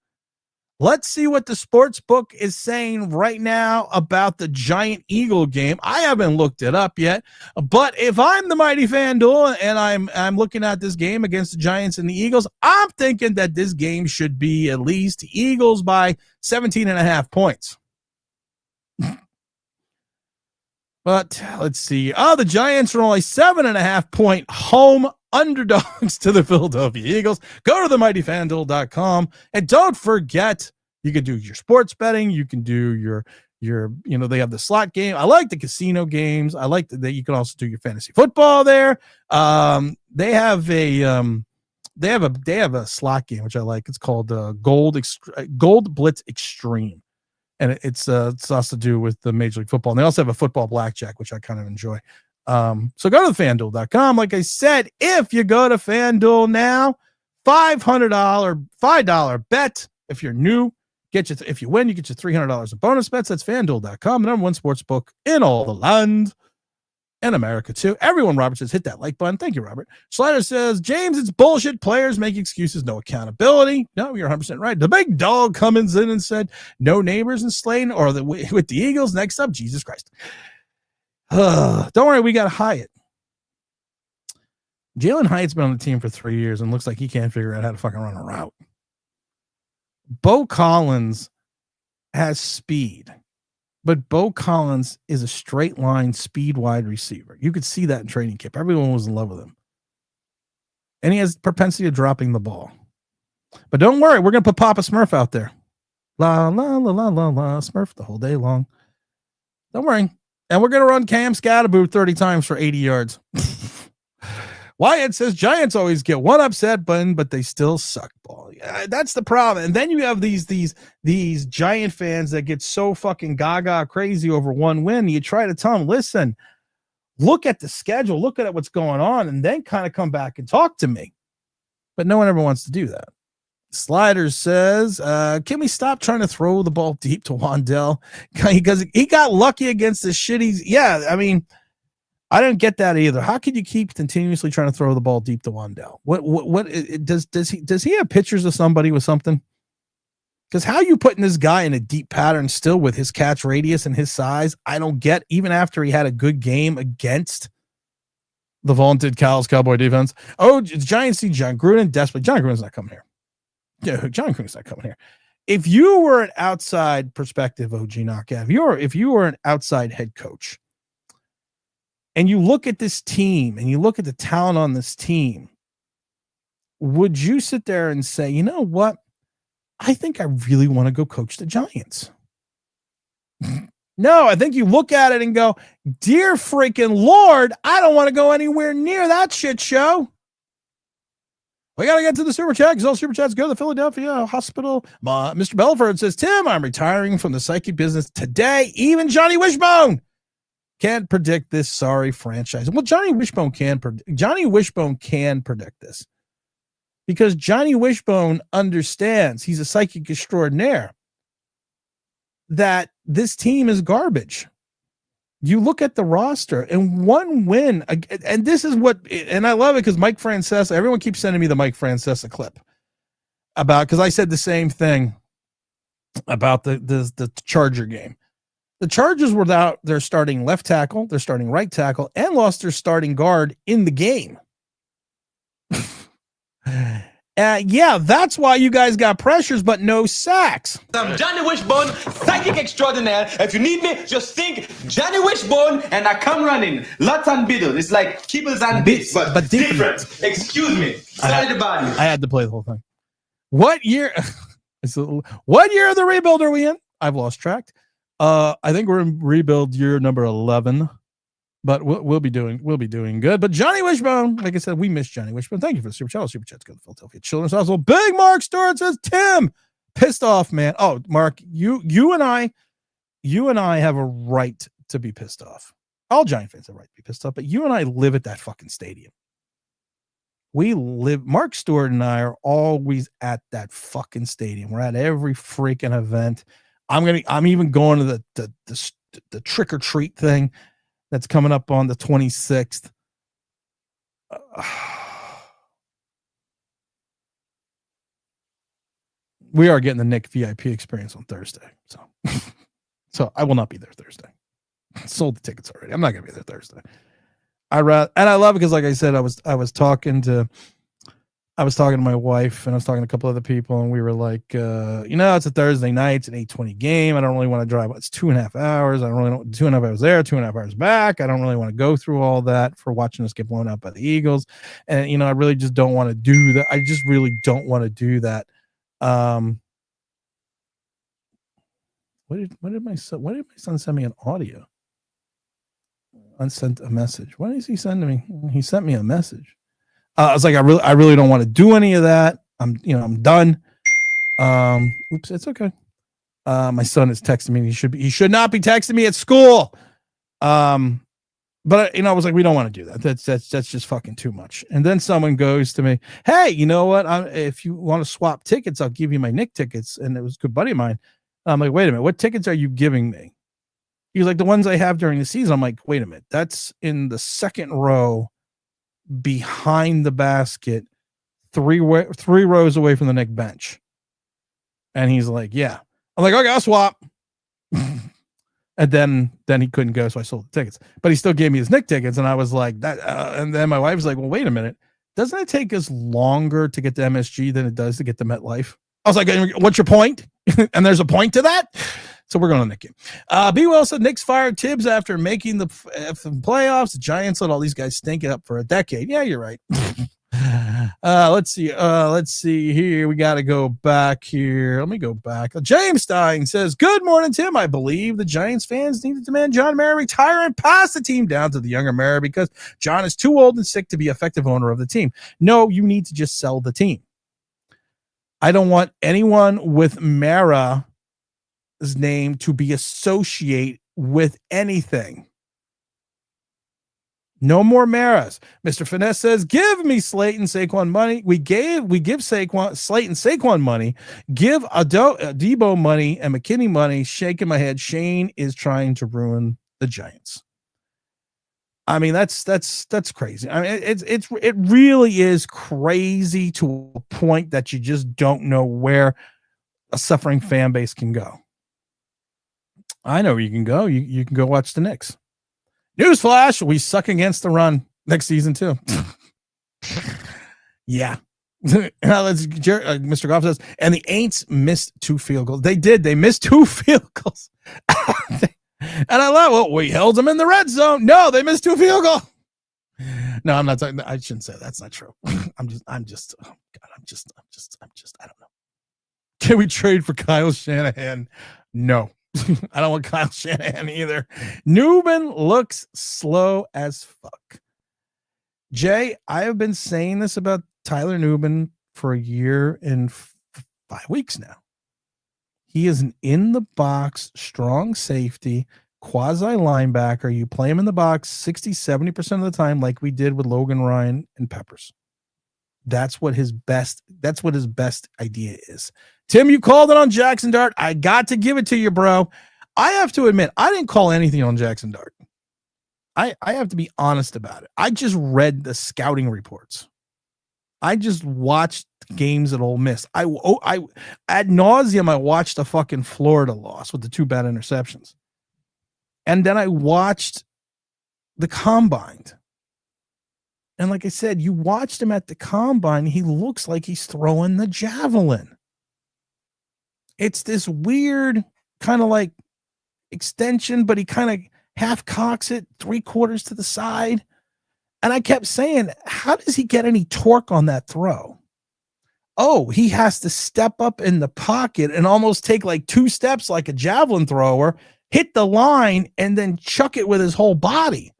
Let's see what the sports book is saying right now about the Giant Eagle game. I haven't looked it up yet, but if I'm the Mighty FanDuel and I'm looking at this game against the Giants and the Eagles, I'm thinking that this game should be at least Eagles by 17.5 points. But let's see. The Giants are only 7.5-point home underdogs to the Philadelphia Eagles. Go to themightyfanduel.com and don't forget you can do your sports betting. You can do your they have the slot game. I like the casino games. I like that you can also do your fantasy football there. They have a slot game which I like. It's called Gold Blitz Extreme. And it's also to do with the Major League Football. And they also have a football blackjack, which I kind of enjoy. So go to FanDuel.com. Like I said, if you go to FanDuel now, $5 bet if you're new If you win, you get you $300 in bonus bets. That's FanDuel.com, the number one sports book in all the land. And America too. Everyone, Robert says, hit that like button. Thank you, Robert. Slider says, James, it's bullshit. Players make excuses, no accountability. No, you're 100% right. The big dog comes in and said, no neighbors in Slane or with the Eagles. Next up, Jesus Christ. Don't worry, we got Hyatt. Jalen Hyatt's been on the team for 3 years and looks like he can't figure out how to fucking run a route. Bo Collins has speed. But Bo Collins is a straight line speed wide receiver. You could see that in training camp. Everyone was in love with him. And he has propensity of dropping the ball. But don't worry, we're going to put Papa Smurf out there. La, la, la, la, la, la, Smurf the whole day long. Don't worry. And we're going to run Cam Scatterboo 30 times for 80 yards. Wyatt says Giants always get one upset button, but they still suck ball. Yeah, that's the problem. And then you have these Giant fans that get so fucking gaga crazy over one win. You try to tell them, listen, look at the schedule, look at what's going on, and then kind of come back and talk to me. But no one ever wants to do that. Sliders says, can we stop trying to throw the ball deep to Wandell? Because he got lucky against the shitties. Yeah, I mean, I don't get that either. How can you keep continuously trying to throw the ball deep to Wandell? What does he have pictures of somebody with something? Because how you putting this guy in a deep pattern still with his catch radius and his size, I don't get, even after he had a good game against the vaunted Cowboy defense. Oh, Giants see John Gruden desperate. John Gruden's not coming here. Yeah, John Gruden's not coming here. If you were an outside perspective, OG Knockout, if you were an outside head coach, and you look at this team and you look at the talent on this team, would you sit there and say, you know what? I think I really want to go coach the Giants. No, I think you look at it and go, dear freaking Lord, I don't want to go anywhere near that shit show. We got to get to the super chat because all super chats go to the Philadelphia hospital. Mr. Belford says, Tim, I'm retiring from the psychic business today. Even Johnny Wishbone can't predict this sorry franchise. Well, Johnny Wishbone can predict this because Johnny Wishbone understands, he's a psychic extraordinaire, that this team is garbage. You look at the roster and one win, and this is what, and I love it because Mike Francesa, everyone keeps sending me the Mike Francesa clip about, because I said the same thing about the Charger game. The Chargers were without their starting left tackle, their starting right tackle, and lost their starting guard in the game. Yeah, that's why you guys got pressures, but no sacks. I'm Johnny Wishbone, psychic extraordinaire. If you need me, just think Johnny Wishbone, and I come running. Lots and biddle. It's like kibbles and bits, but different. Excuse me. Sorry about it. I had to play the whole thing. What year? What year of the rebuild are we in? I've lost track. I think we're in rebuild year number 11, but we'll be doing good. But Johnny Wishbone, like I said, we miss Johnny Wishbone. Thank you for the super chat. Super chats go to the Philadelphia Children's Hospital. Big Mark Stewart says, Tim, pissed off, man. Oh, Mark, you and I have a right to be pissed off. All Giant fans have a right to be pissed off, but you and I live at that fucking stadium. Mark Stewart and I are always at that fucking stadium. We're at every freaking event. I'm even going to the trick or treat thing that's coming up on the 26th. We are getting the Nick VIP experience on Thursday. So I will not be there Thursday. Sold the tickets already. I'm not going to be there Thursday. I love it because, like I said, I was talking to my wife and I was talking to a couple other people, and we were like, it's a Thursday night, it's an 8:20 game. I don't really want to drive. It's 2.5 hours. I don't really know, 2.5 hours there, 2.5 hours back. I don't really want to go through all that for watching us get blown out by the Eagles. And, I really just don't want to do that. I just really don't want to do that. Why did my son send me an audio? Unsent a message. What is he sending me? He sent me a message. I was like, I really don't want to do any of that. I'm done. Oops, it's okay. My son is texting me. He should not be texting me at school. But But I was like, we don't want to do that. That's just fucking too much. And then someone goes to me, hey, you know what? If you want to swap tickets, I'll give you my Nick tickets. And it was a good buddy of mine. I'm like, wait a minute, what tickets are you giving me? He's like, the ones I have during the season. I'm like, wait a minute, that's in the second row behind the basket, three rows away from the Nick bench. And he's like, yeah. I'm like, okay, I'll swap. And then he couldn't go, so I sold the tickets. But he still gave me his Nick tickets, and I was like, that. And then my wife was like, well, wait a minute. Doesn't it take us longer to get to MSG than it does to get to MetLife? I was like, what's your point? And there's a point to that? So we're going to Nick game. B. Will said Knicks fired Tibbs after making the playoffs. The Giants let all these guys stink it up for a decade. Yeah, you're right. Let's see here. We got to go back here. Let me go back. James Stein says, good morning, Tim. I believe the Giants fans need to demand John Mara retire and pass the team down to the younger Mara because John is too old and sick to be effective owner of the team. No, you need to just sell the team. I don't want anyone with Mara's name to be associated with anything. No more Maras. Mr. Finesse says, give me Slayton Saquon money. We give Slayton Saquon money. Give Debo money and McKinney money. Shaking my head. Shane is trying to ruin the Giants. I mean, that's crazy. I mean, it really is crazy to a point that you just don't know where a suffering fan base can go. I know where you can go. You can go watch the Knicks. Newsflash, we suck against the run next season too. Yeah. Mr. Goff says, and the Aints missed 2 field goals. They did. They missed 2 field goals. And I love, well, we held them in the red zone. No, they missed 2 field goals. No, I'm not talking. I shouldn't say that's not true. I'm just, I don't know. Can we trade for Kyle Shanahan? No. I don't want Kyle Shanahan either. Newman looks slow as fuck. Jay, I have been saying this about Tyler Newman for a year and 5 weeks now. He is an in-the-box, strong safety, quasi-linebacker. You play him in the box 60, 70% of the time like we did with Logan Ryan and Peppers. That's what his best idea is. Tim, you called it on Jaxson Dart. I got to give it to you, bro. I have to admit, I didn't call anything on Jaxson Dart. I have to be honest about it. I just read the scouting reports. I just watched games at Ole Miss. I ad nauseum, I watched the fucking Florida loss with the 2 bad interceptions. And then I watched the combine. And like I said, you watched him at the combine. He looks like he's throwing the javelin. It's this weird kind of like extension, but he kind of half cocks it 3/4 to the side. And I kept saying, how does he get any torque on that throw? Oh, he has to step up in the pocket and almost take like 2 steps like a javelin thrower, hit the line, and then chuck it with his whole body.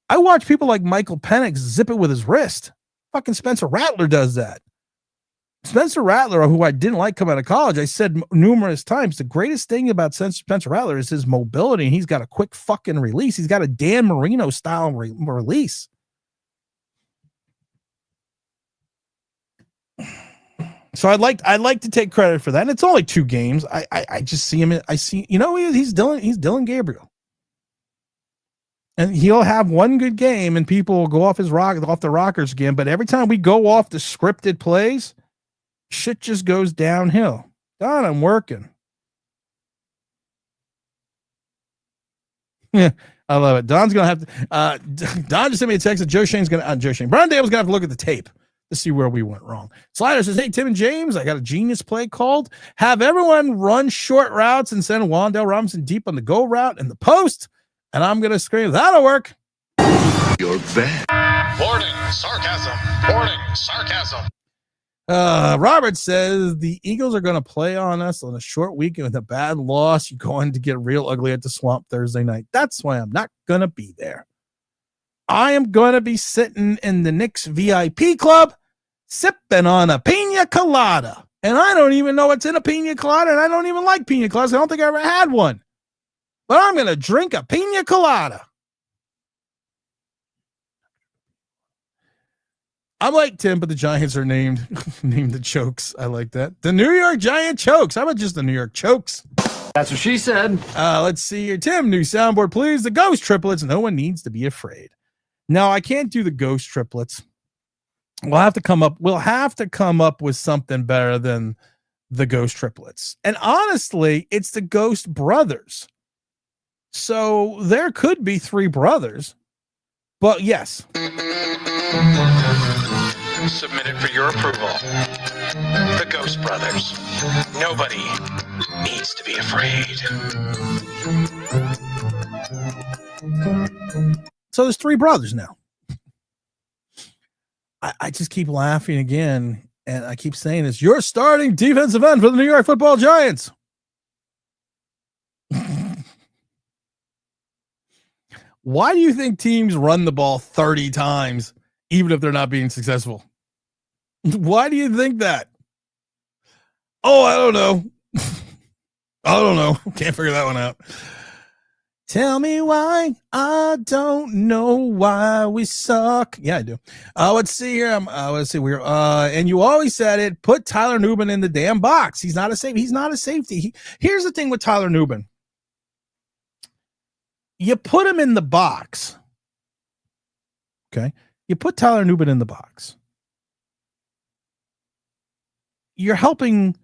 I watch people like Michael Penix zip it with his wrist. Fucking Spencer Rattler does that. Spencer Rattler, who I didn't like coming out of college, I said numerous times, the greatest thing about Spencer Rattler is his mobility, and he's got a quick fucking release. He's got a Dan Marino style release. So I'd like to take credit for that. And it's only 2 games. I just see him. He's Dylan Gabriel. And he'll have one good game and people will go off the rockers again. But every time we go off the scripted plays, shit just goes downhill. Don, I'm working. Yeah, I love it. Don's going to have to, Don just sent me a text that Brian Daboll's going to have to look at the tape to see where we went wrong. Slider says, hey, Tim and James, I got a genius play called. Have everyone run short routes and send Wan'Dale Robinson deep on the go route in the post. And I'm going to scream, that'll work. You're bad. Warning, sarcasm. Warning, sarcasm. Robert says the Eagles are going to play on us on a short weekend with a bad loss. You're going to get real ugly at the Swamp Thursday night. That's why I'm not going to be there. I am going to be sitting in the Knicks VIP club, sipping on a pina colada. And I don't even know what's in a pina colada, and I don't even like pina coladas. I don't think I ever had one. But I'm going to drink a pina colada. I'm like Tim, but the Giants are named the Chokes. I like that. The New York Giant Chokes. How about just the New York Chokes? That's what she said. Let's see here. Tim, new soundboard, please. The Ghost Triplets. No one needs to be afraid. No, I can't do the Ghost Triplets. We'll have to come up with something better than the Ghost Triplets. And honestly, it's the Ghost Brothers. So there could be 3 brothers. But yes. Submitted for your approval. The Ghost Brothers. Nobody needs to be afraid. So there's 3 brothers now. I just keep laughing again, and I keep saying this. You're starting defensive end for the New York Football Giants. Why do you think teams run the ball 30 times, even if they're not being successful? Why do you think that? Oh, I don't know. I don't know. Can't figure that one out. Tell me why. I don't know why we suck. Yeah, I do. Let's see here. Let's see. And you always said it. Put Tyler Nubin in the damn box. He's not a safety. He's not a safety. Here's the thing with Tyler Nubin. You put him in the box. Okay. You put Tyler Nubin in the box. You're helping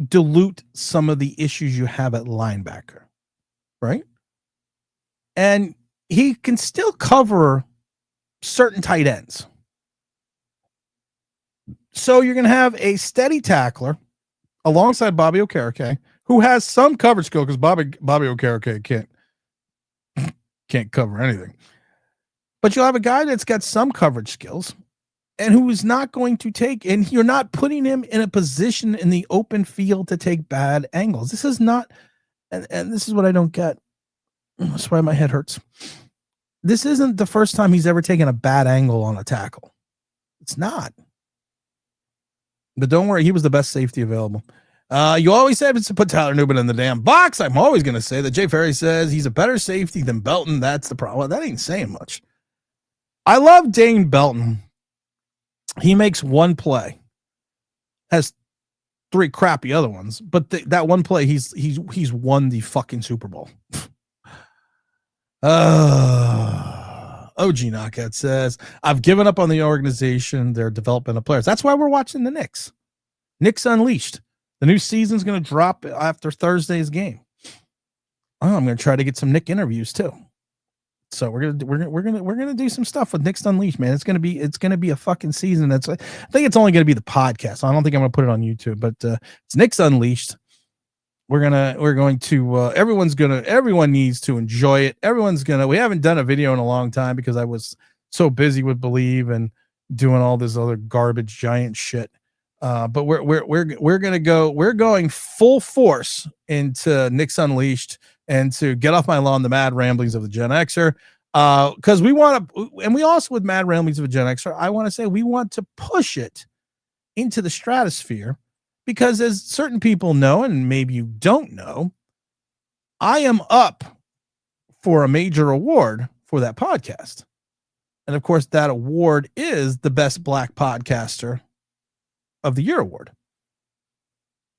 dilute some of the issues you have at linebacker, right? And he can still cover certain tight ends. So you're going to have a steady tackler alongside Bobby Okereke, who has some coverage skill because Bobby Okereke can't cover anything. But you'll have a guy that's got some coverage skills and who is not going to take, and you're not putting him in a position in the open field to take bad angles. This is not, and this is what I don't get. That's why my head hurts. This isn't the first time he's ever taken a bad angle on a tackle. It's not. But don't worry, he was the best safety available. You always said to put Tyler Nubin in the damn box. I'm always going to say that Jay Ferry says he's a better safety than Belton. That's the problem. Well, that ain't saying much. I love Dane Belton. He makes one play, has 3 crappy other ones, but that one play, he's won the fucking Super Bowl. OG Knockout says, I've given up on the organization, their development of players. That's why we're watching the Knicks. Knicks Unleashed. The new season's going to drop after Thursday's game. Oh, I'm going to try to get some Nick interviews too. So we're gonna do some stuff with Knicks Unleashed, man. It's gonna be a fucking season. I think it's only gonna be the podcast. I don't think I'm gonna put it on YouTube, but it's Knicks Unleashed. Everyone needs to enjoy it. We haven't done a video in a long time because I was so busy with Believe and doing all this other garbage giant shit. But we're going full force into Knicks Unleashed and to get off my lawn, the mad ramblings of the Gen Xer. Because we want to, and we also with mad ramblings of a Gen Xer, I want to say we want to push it into the stratosphere. Because as certain people know, and maybe you don't know, I am up for a major award for that podcast. And of course, that award is the Best Black Podcaster of the Year award.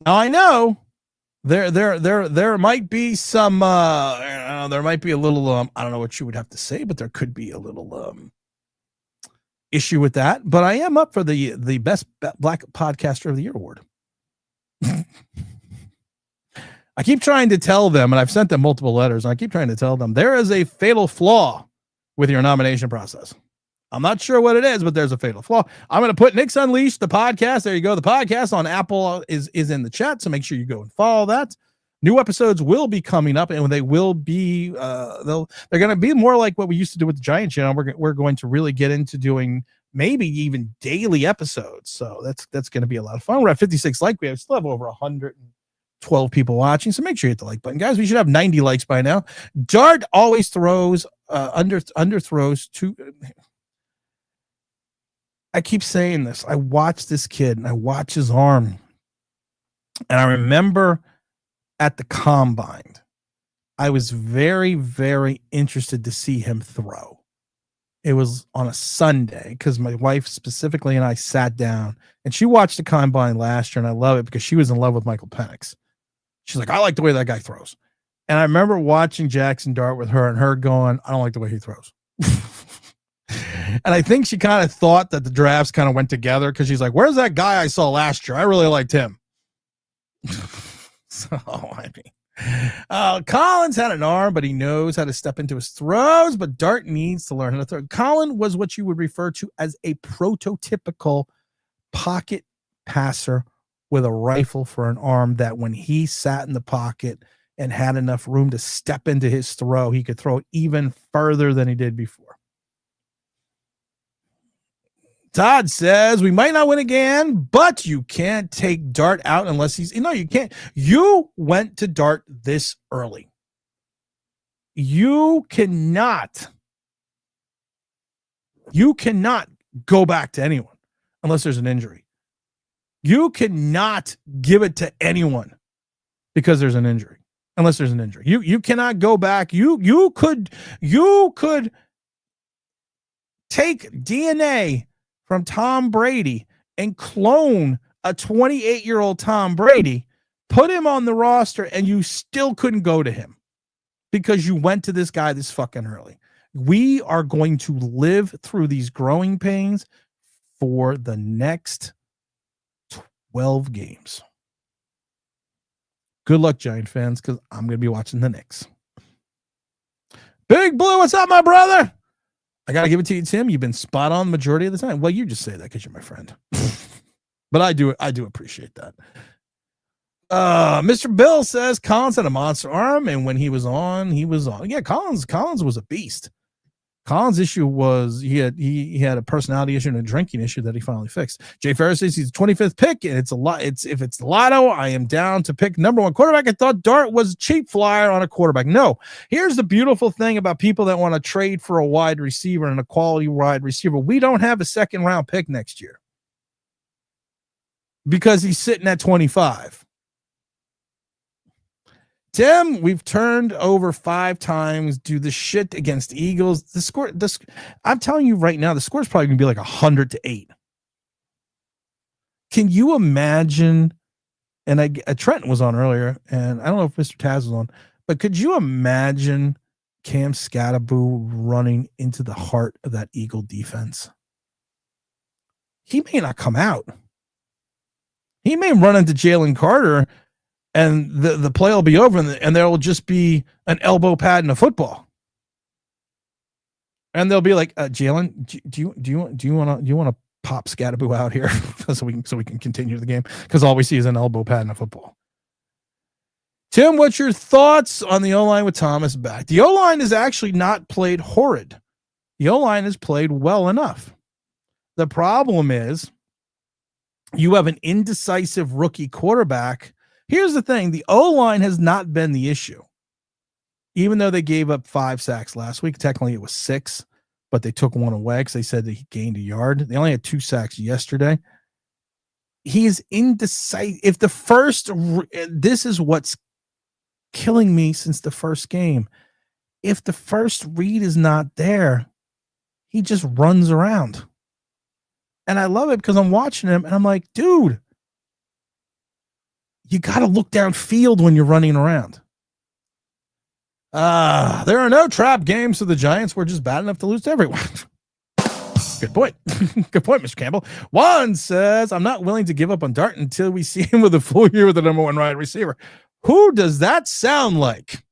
Now I know there might be some there might be a little I don't know what you would have to say, but there could be a little issue with that. But I am up for the Best Black Podcaster of the Year award. I keep trying to tell them, and I've sent them multiple letters, and I keep trying to tell them there is a fatal flaw with your nomination process. I'm not sure what it is, but there's a fatal flaw. I'm going to put Knicks Unleashed, the podcast. There you go. The podcast on Apple is in the chat, so make sure you go and follow that. New episodes will be coming up, and they will be they're going to be more like what we used to do with the Giant Channel. We're going to really get into doing maybe even daily episodes. So that's going to be a lot of fun. We're at 56 likes. We still have over 112 people watching, so make sure you hit the like button, guys. We should have 90 likes by now. Dart always throws underthrows to. I keep saying this. I watch this kid and I watch his arm. And I remember at the combine, I was very, very interested to see him throw. It was on a Sunday because my wife specifically and I sat down and she watched the combine last year, and I love it because she was in love with Michael Penix. She's like, I like the way that guy throws. And I remember watching Jaxson Dart with her and her going, I don't like the way he throws. And I think she kind of thought that the drafts kind of went together because she's like, where's that guy I saw last year? I really liked him. So, I mean, Collins had an arm, but he knows how to step into his throws, but Dart needs to learn how to throw. Collins was what you would refer to as a prototypical pocket passer with a rifle for an arm that when he sat in the pocket and had enough room to step into his throw, he could throw even further than he did before. Todd says we might not win again, but you can't take Dart out unless he's, you can't. You went to Dart this early. You cannot go back to anyone unless there's an injury. You cannot give it to anyone because there's an injury. Unless there's an injury. You cannot go back. You could take DNA from Tom Brady and clone a 28-year-old Tom Brady, put him on the roster, and you still couldn't go to him because you went to this guy this fucking early. We are going to live through these growing pains for the next 12 games. Good luck, Giant fans, because I'm going to be watching the Knicks. Big Blue, what's up, my brother? I got to give it to you, Tim. You've been spot on the majority of the time. Well, you just say that because you're my friend. But I do appreciate that. Mr. Bill says Collins had a monster arm, and when he was on, he was on. Yeah, Collins was a beast. Collins' issue was he had a personality issue and a drinking issue that he finally fixed. Jay Ferris says he's the 25th pick, and it's a lot. If it's the lotto, I am down to pick number one quarterback. I thought Dart was a cheap flyer on a quarterback. No, here's the beautiful thing about people that want to trade for a wide receiver and a quality wide receiver. We don't have a second round pick next year because he's sitting at 25. Tim, we've turned over 5 times. Do the shit against the Eagles. The score, I'm telling you right now, the score is probably going to be like 100-8. Can you imagine? And Trenton was on earlier, and I don't know if Mr. Taz was on, but could you imagine Cam Scatterboo running into the heart of that Eagle defense? He may not come out. He may run into Jalen Carter, and the play will be over, and there will just be an elbow pad and a football. And they'll be like, Jalen, do you want to pop Scatterboo out here so we can continue the game? Because all we see is an elbow pad and a football. Tim, what's your thoughts on the O-line with Thomas back? The O-line has actually not played horrid. The O-line has played well enough. The problem is you have an indecisive rookie quarterback. Here's the thing. The O-line has not been the issue. Even though they gave up 5 sacks last week, technically it was 6, but they took 1 away because they said that he gained a yard. They only had 2 sacks yesterday. He is indecisive. This is what's killing me since the first game. If the first read is not there, he just runs around. And I love it because I'm watching him and I'm like, dude, you got to look downfield when you're running around. There are no trap games for the Giants. We're just bad enough to lose to everyone. Good point. Good point, Mr. Campbell. Juan says, I'm not willing to give up on Dart until we see him with a full year with the number 1 wide receiver. Who does that sound like?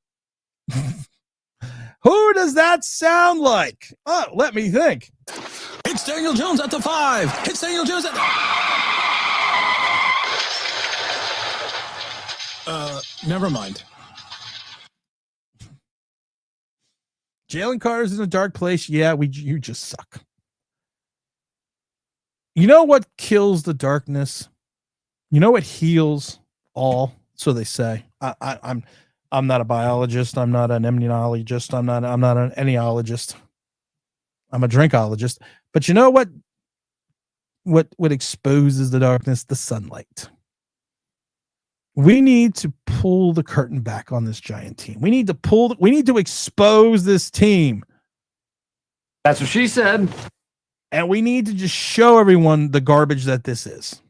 Who does that sound like? Oh, let me think. It's Daniel Jones at the 5. It's Daniel Jones at never mind. Jalen Carter's in a dark place. Yeah, you just suck. You know what kills the darkness? You know what heals all? So they say. I'm not a biologist. I'm not an immunologist. I'm not an eniologist. I'm a drinkologist. But you know what exposes the darkness? The sunlight. We need to pull the curtain back on this Giant team. We need to expose this team That's what she said. And we need to just show everyone the garbage that this is.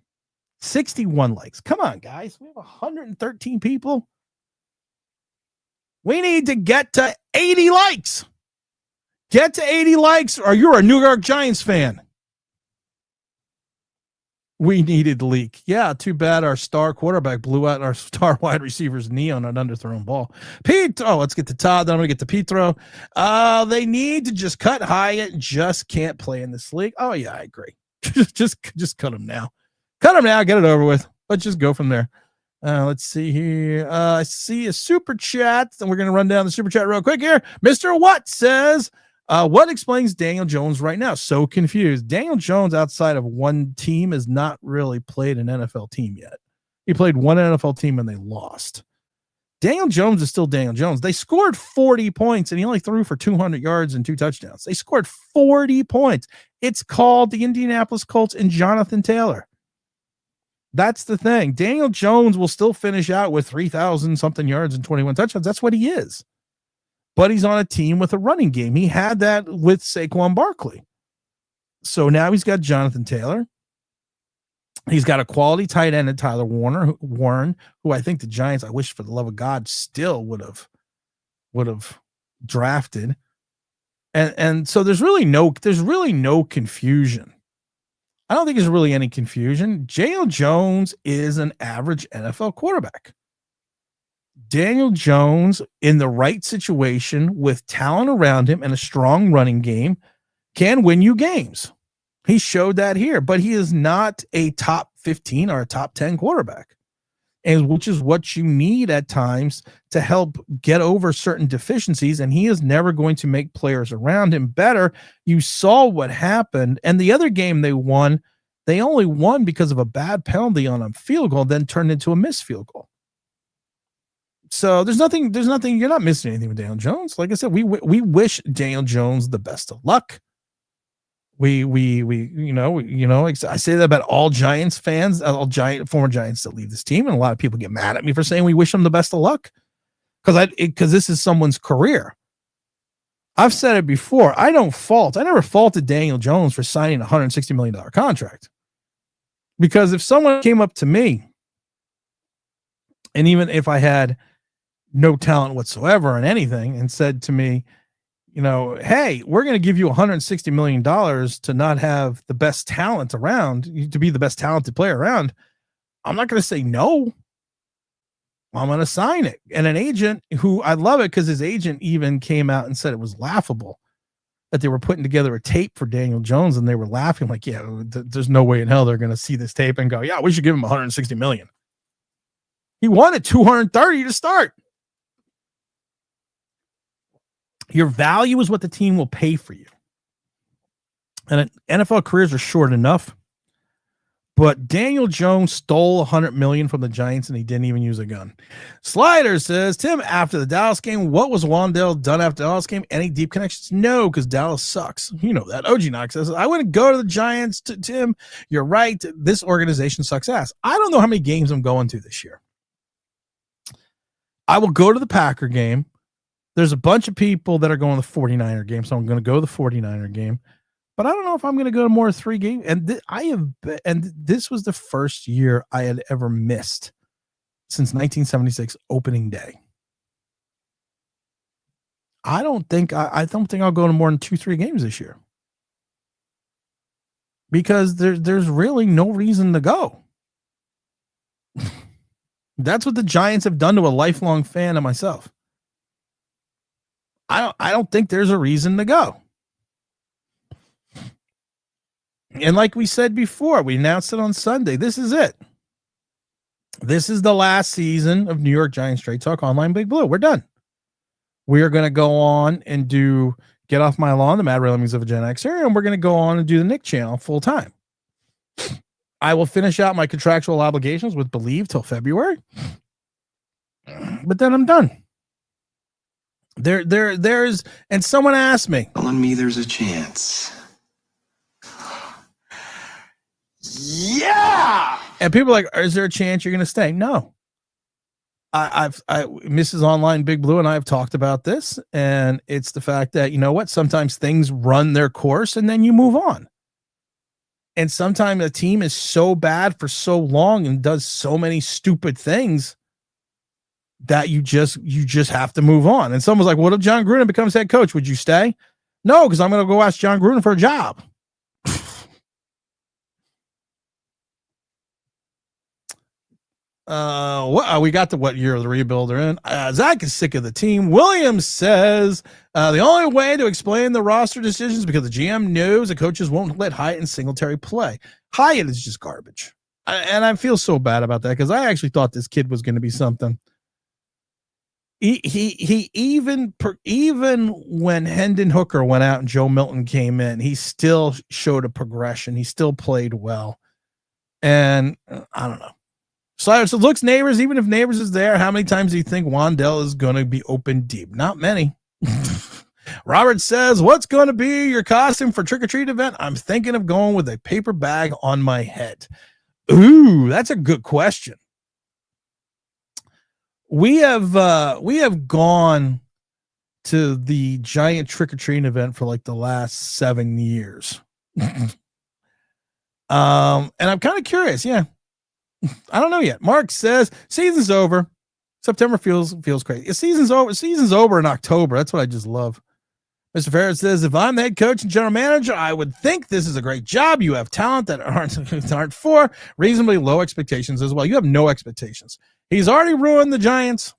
61 likes. Come on, guys. We have 113 people. We need to get to 80 likes. Get to 80 likes or you're a New York Giants fan. We needed leak. Yeah, too bad our star quarterback blew out our star wide receiver's knee on an underthrown ball. Pete, let's get to Todd. Then I'm going to get to Petro. They need to just cut Hyatt. Just can't play in this league. Oh, yeah, I agree. just cut him now. Cut him now. Get it over with. Let's just go from there. Let's see here. I see a super chat. And we're going to run down the super chat real quick here. Mr. Watt says, what explains Daniel Jones right now? So confused. Daniel Jones, outside of one team, has not really played an NFL team yet. He played one NFL team and they lost. Daniel Jones is still Daniel Jones. They scored 40 points and he only threw for 200 yards and 2 touchdowns. They scored 40 points. It's called the Indianapolis Colts and Jonathan Taylor. That's the thing. Daniel Jones will still finish out with 3,000 something yards and 21 touchdowns. That's what he is. But he's on a team with a running game. He had that with Saquon Barkley. So now he's got Jonathan Taylor. He's got a quality tight end in Tyler Warren, who I think the Giants, I wish for the love of God, still would have drafted. And so there's really no confusion. I don't think there's really any confusion. Daniel Jones is an average NFL quarterback. Daniel Jones, in the right situation with talent around him and a strong running game, can win you games. He showed that here, but he is not a top 15 or a top 10 quarterback, and which is what you need at times to help get over certain deficiencies. And he is never going to make players around him better. You saw what happened. And the other game they won, they only won because of a bad penalty on a field goal, then turned into a missed field goal. So there's nothing, you're not missing anything with Daniel Jones. Like I said, we wish Daniel Jones the best of luck. We I say that about all Giants fans, former Giants that leave this team. And a lot of people get mad at me for saying we wish them the best of luck because this is someone's career. I've said it before. I never faulted Daniel Jones for signing a $160 million contract, because if someone came up to me, and even if I had no talent whatsoever in anything, and said to me, hey, we're going to give you $160 million to not have the best talent around, to be the best talented player around, I'm not going to say no. I'm going to sign it. And an agent who, I love it because his agent even came out and said it was laughable that they were putting together a tape for Daniel Jones, and they were laughing like, yeah, there's no way in hell they're going to see this tape and go, yeah, we should give him $160 million. He wanted 230 to start. Your value is what the team will pay for you. And NFL careers are short enough. But Daniel Jones stole $100 million from the Giants, and he didn't even use a gun. Slider says, Tim, after the Dallas game, what was Wandale done after the Dallas game? Any deep connections? No, because Dallas sucks. You know that. OG Knox says, I wouldn't go to the Giants. Tim, you're right. This organization sucks ass. I don't know how many games I'm going to this year. I will go to the Packer game. There's a bunch of people that are going to the 49er game, so I'm going to go to the 49er game. But I don't know if I'm going to go to more 3 games. And this was the first year I had ever missed since 1976 opening day. I don't think I'll go to more than 2-3 games this year, because there's really no reason to go. That's what the Giants have done to a lifelong fan of myself. I don't think there's a reason to go. And like we said before, we announced it on Sunday. This is it. This is the last season of New York Giants Straight Talk Online Big Blue. We're done. We are going to go on and do Get Off My Lawn, the Mad Railings of a Gen Xer, and we're going to go on and do the Nick channel full time. I will finish out my contractual obligations with Believe till February, but then I'm done. There's, and someone asked me, Telling me there's a chance. Yeah. And people are like, is there a chance you're going to stay? No. Mrs. Online Big Blue and I have talked about this, and it's the fact that, you know what, sometimes things run their course and then you move on. And sometimes a team is so bad for so long and does so many stupid things that you just have to move on. And someone's like, what if John Gruden becomes head coach? Would you stay? No, because I'm going to go ask John Gruden for a job. We got to what year of the rebuild they're in. Zach is sick of the team. Williams says the only way to explain the roster decisions because the GM knows the coaches won't let Hyatt and Singletary play. Hyatt is just garbage, and I feel so bad about that because I actually thought this kid was going to be something. He even when Hendon Hooker went out and Joe Milton came in, he still showed a progression. He still played well, and I don't know. So looks Neighbors, even if Neighbors is there, how many times do you think Wandell is going to be open deep? Not many. Robert says, what's going to be your costume for trick-or-treat event? I'm thinking of going with a paper bag on my head. Ooh, that's a good question. We have gone to the giant trick-or-treat event for like the last 7 years. And I'm kind of curious. Yeah. I don't know yet. Mark says season's over. September feels crazy. Season's over. Season's over in October. That's what I just love. Mr. Ferris says, if I'm the head coach and general manager, I would think this is a great job. You have talent that aren't for reasonably low expectations as well. You have no expectations. He's already ruined the Giants.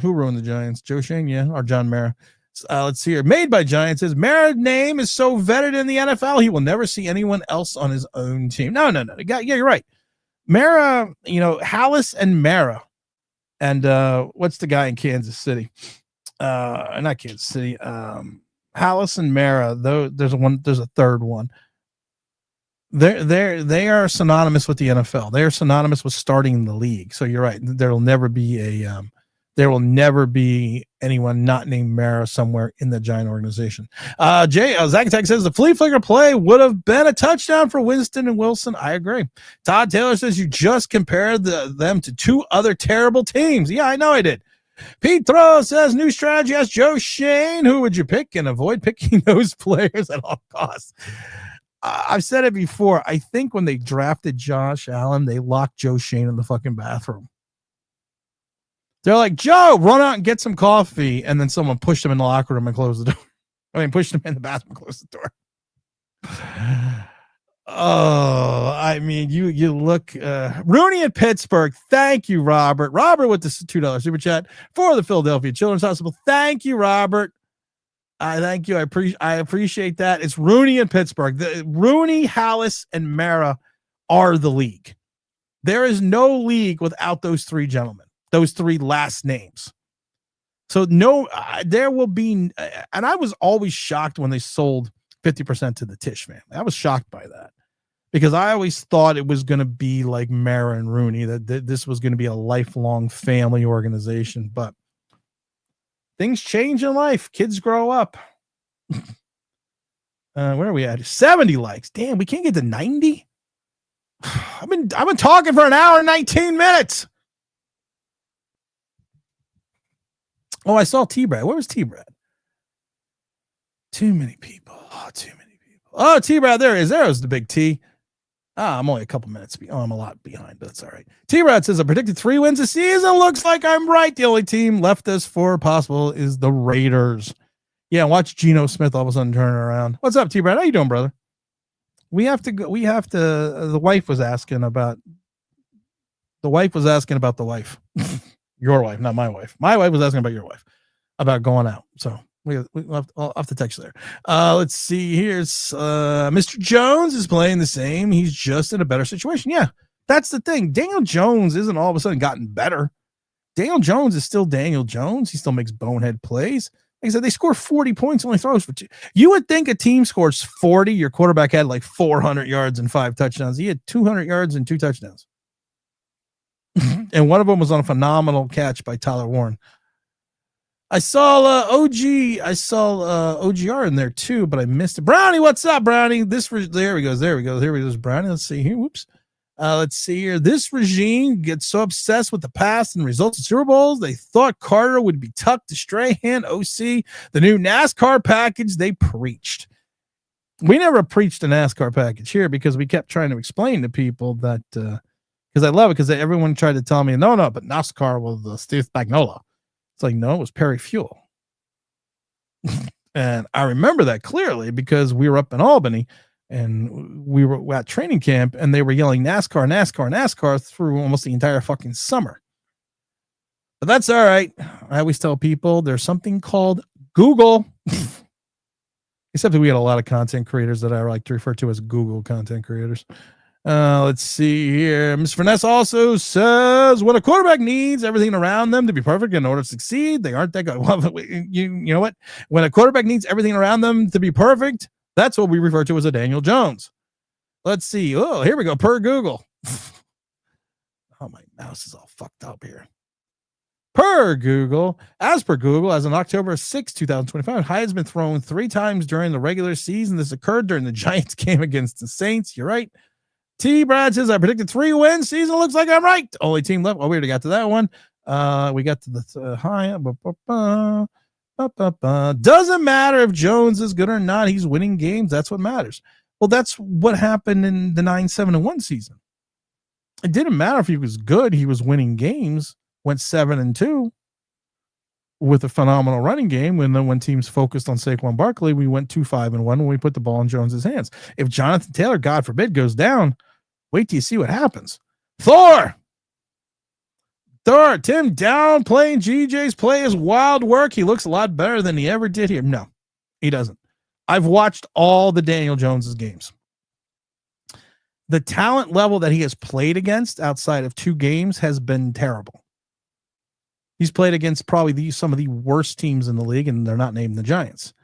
Who ruined the Giants? Joe Schoen, yeah, or John Mara. Let's see here. Made by Giants says Mara's name is so vetted in the NFL, he will never see anyone else on his own team. No. Yeah, you're right. Mara, Hallis and Mara, and what's the guy in Kansas City? Not Kansas City. Hallis and Mara. Though there's a third one. They are synonymous with the NFL. They are synonymous with starting the league. So you're right. There will never be anyone not named Mara somewhere in the Giant organization. Zach Tech says the flea flicker play would have been a touchdown for Winston and Wilson. I agree. Todd Taylor says you just compared them to two other terrible teams. Yeah, I know I did. Pete Throw says new strategy. Ask Joe Schoen, who would you pick and avoid picking those players at all costs. I've said it before. I think when they drafted Josh Allen, they locked Joe Schoen in the fucking bathroom. They're like, Joe, run out and get some coffee. And then someone pushed him in the locker room and closed the door. Pushed him in the bathroom and closed the door. Oh, I mean, you look, Rooney at Pittsburgh. Thank you, Robert. Robert with the $2 super chat for the Philadelphia Children's Hospital. Thank you, Robert. Thank you. I appreciate that. It's Rooney in Pittsburgh. Rooney, Hallis, and Mara are the league. There is no league without those three gentlemen. Those three last names. So there will be, and I was always shocked when they sold 50% to the Tisch family. I was shocked by that because I always thought it was going to be like Mara and Rooney, that this was going to be a lifelong family organization, but things change in life. Kids grow up. Where are we at? 70 likes. Damn, we can't get to 90. I've been talking for an hour and 19 minutes. Oh, I saw T-Brad. Where was T-Brad? Too many people. Oh, T-Brad, there he is. There's the big T. I'm only a couple minutes. I'm a lot behind, but that's all right. T-Brad says, I predicted 3 wins this season. Looks like I'm right. The only team left us for possible is the Raiders. Yeah, watch Geno Smith all of a sudden turn around. What's up, T-Brad? How you doing, brother? The wife was asking about the wife. Your wife, not my wife. My wife was asking about your wife, about going out. So I'll have to text there. Let's see. Here's Mr. Jones is playing the same. He's just in a better situation. Yeah, that's the thing. Daniel Jones isn't all of a sudden gotten better. Daniel Jones is still Daniel Jones. He still makes bonehead plays. Like I said, they score 40 points, only throws for 2. You would think a team scores 40. Your quarterback had like 400 yards and 5 touchdowns. He had 200 yards and 2 touchdowns. And one of them was on a phenomenal catch by Tyler Warren. I saw OGR in there too, but I missed it. Brownie, what's up, Brownie? There he goes, Brownie. Let's see here. Whoops. Let's see here. This regime gets so obsessed with the past and results of Super Bowls, they thought Carter would be tucked to Strahan, OC, the new NASCAR package they preached. We never preached a NASCAR package here because we kept trying to explain to people that, because I love it because everyone tried to tell me, no, but NASCAR was Steve Spagnuolo. It's like, no, it was Perry Fuel. And I remember that clearly because we were up in Albany and we were at training camp and they were yelling NASCAR, NASCAR, NASCAR through almost the entire fucking summer. But that's all right. I always tell people there's something called Google. Except that we had a lot of content creators that I like to refer to as Google content creators. Let's see here. Ms. Finesse also says, when a quarterback needs everything around them to be perfect in order to succeed, they aren't that good. Well, you know what? When a quarterback needs everything around them to be perfect, that's what we refer to as a Daniel Jones. Let's see. Oh, here we go. Per Google. Oh, my mouse is all fucked up here. As per Google, as on October 6, 2025, Hyatt has been thrown 3 times during the regular season. This occurred during the Giants game against the Saints. You're right. T. Brad says, I predicted 3 wins. Season looks like I'm right. Only team left. Oh, we already got to that one. We got to the Hyatt. Doesn't matter if Jones is good or not. He's winning games. That's what matters. Well, that's what happened in the 9-7-1 season. It didn't matter if he was good. He was winning games. Went 7-2 with a phenomenal running game. When teams focused on Saquon Barkley, we went 2-5-1 when we put the ball in Jones's hands. If Jonathan Taylor, God forbid, goes down, wait till you see what happens. Thor, Tim downplaying GJ's play is wild work. He looks a lot better than he ever did here. No, he doesn't. I've watched all the Daniel Jones's games. The talent level that he has played against outside of 2 games has been terrible. He's played against probably some of the worst teams in the league, and they're not named the Giants.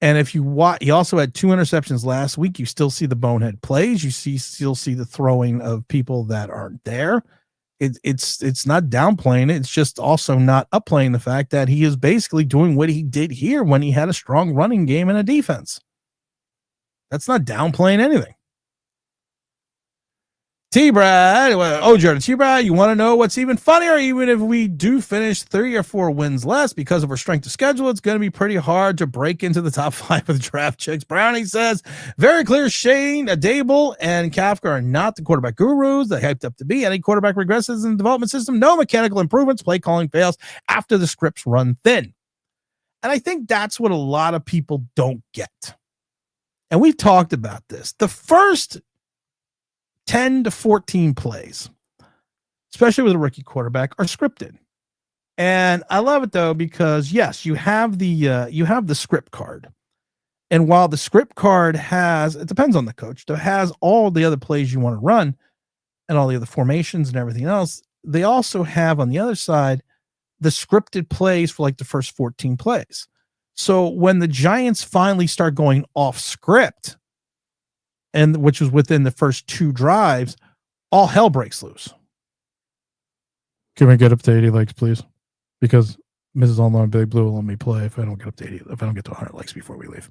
And if you watch, he also had 2 interceptions last week. You still see the bonehead plays. You still see the throwing of people that aren't there. It's not downplaying it. It's just also not upplaying the fact that he is basically doing what he did here when he had a strong running game and a defense. That's not downplaying anything. T-Brad, Jordan T-Brad, you want to know what's even funnier? Even if we do finish 3 or 4 wins less because of our strength of schedule, it's going to be pretty hard to break into the top 5 with draft chicks. Brownie says, very clear, Shane, Daboll, and Kafka are not the quarterback gurus they hyped up to be. Any quarterback regresses in the development system, no mechanical improvements, play calling fails after the scripts run thin. And I think that's what a lot of people don't get. And we've talked about this. The first 10 to 14 plays, especially with a rookie quarterback, are scripted. And I love it though, because yes, you have the script card. And while the script card it depends on the coach, it has all the other plays you want to run and all the other formations and everything else. They also have on the other side, the scripted plays for like the first 14 plays. So when the Giants finally start going off script, and which was within the first 2 drives, all hell breaks loose. Can we get up to 80 likes, please? Because Mrs. Online Big Blue will let me play if I don't get up to 80, if I don't get to 100 likes before we leave.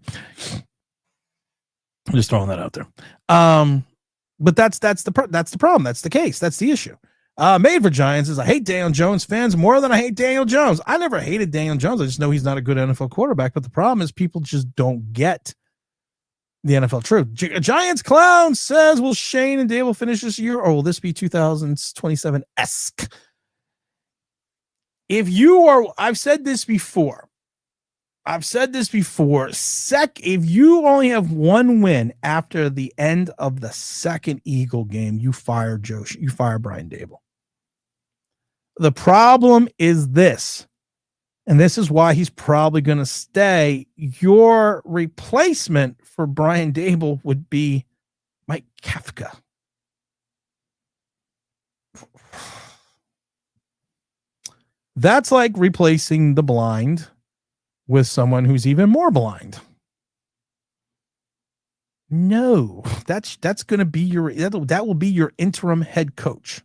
I'm just throwing that out there. But that's the problem. That's the case. That's the issue. Made for Giants is I hate Daniel Jones fans more than I hate Daniel Jones. I never hated Daniel Jones. I just know he's not a good NFL quarterback. But the problem is people just don't get the NFL truth. Giants Clown says, will Shane and Daboll finish this year, or will this be 2027-esque? If I've said this before. If you only have 1 win after the end of the second Eagle game, you fire Brian Daboll. The problem is this, and this is why he's probably going to stay. Your replacement for Brian Daboll would be Mike Kafka. That's like replacing the blind with someone who's even more blind. No, that's going to be that will be your interim head coach.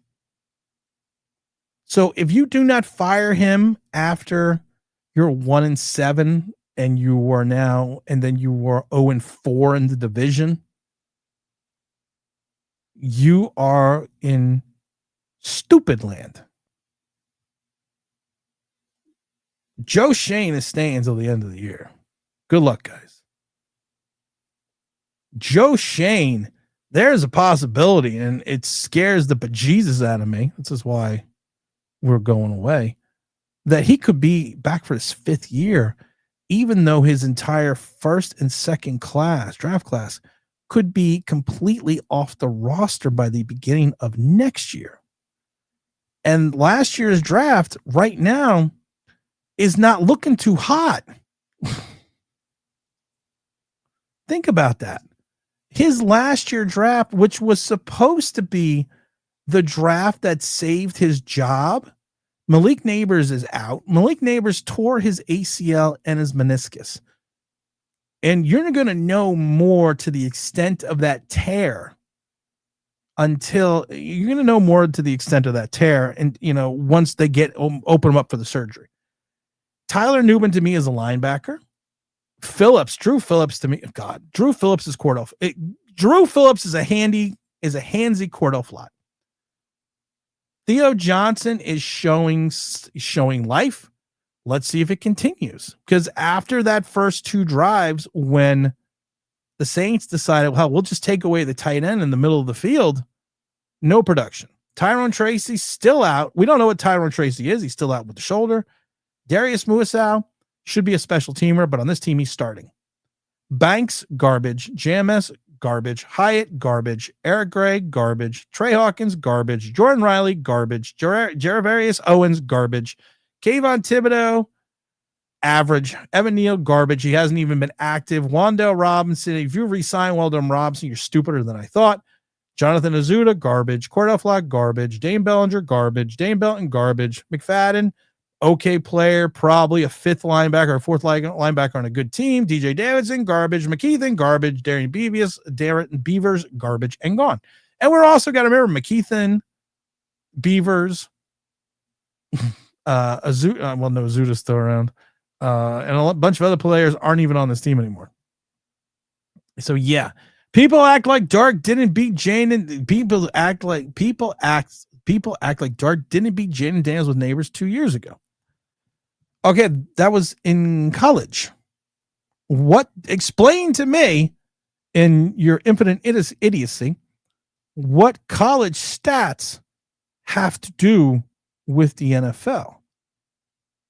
So if you do not fire him after you're 1-7 and you are now, and then you were 0-4 in the division, you are in stupid land. Joe Schoen is staying until the end of the year. Good luck, guys. Joe Schoen, there's a possibility, and it scares the bejesus out of me. This is why we're going away. That he could be back for his 5th year, even though his entire first and second draft class, could be completely off the roster by the beginning of next year. And last year's draft right now is not looking too hot. Think about that. His last year draft, which was supposed to be the draft that saved his job, Malik Neighbors is out. Malik Neighbors tore his ACL and his meniscus. And you're going to know more to the extent of that tear until you're going to know more to the extent of that tear. And, once they open him up for the surgery. Tyler Newman to me is a linebacker. Drew Phillips to me, God, Drew Phillips is Cordell. Drew Phillips is a handsy Cordell Flott. Theo Johnson is showing life. Let's see if it continues. Because after that first 2 drives, when the Saints decided, well, we'll just take away the tight end in the middle of the field, no production. Tyrone Tracy's still out. We don't know what Tyrone Tracy is. He's still out with the shoulder. Darius Muasau should be a special teamer, but on this team, he's starting. Banks, garbage. JMS, garbage. Hyatt, garbage. Eric Gray, garbage. Trey Hawkins, garbage. Jordan Riley, garbage. Jaravarius Owens, garbage. Kayvon Thibodeau, average. Evan Neal, garbage. He hasn't even been active. Wandale Robinson, if you re-sign Wandale Robinson, you're stupider than I thought. Jonathan Azuda, garbage. Cordell Flott, garbage. Dane Bellinger, garbage. Dane Belton, garbage. McFadden, okay player, probably a 5th linebacker or 4th linebacker on a good team. DJ Davidson, garbage. McKeithen, garbage. Darren Beavers, garbage, and gone. And we're also got to remember McKeithen, Beavers, Azuda's still around, and a bunch of other players aren't even on this team anymore. So yeah, people act like Dart didn't beat Jaden. People act like Dart didn't beat Jaden Daniels with Neighbors 2 years ago. Okay, that was in college. Explain to me, in your infinite idiocy, what college stats have to do with the NFL?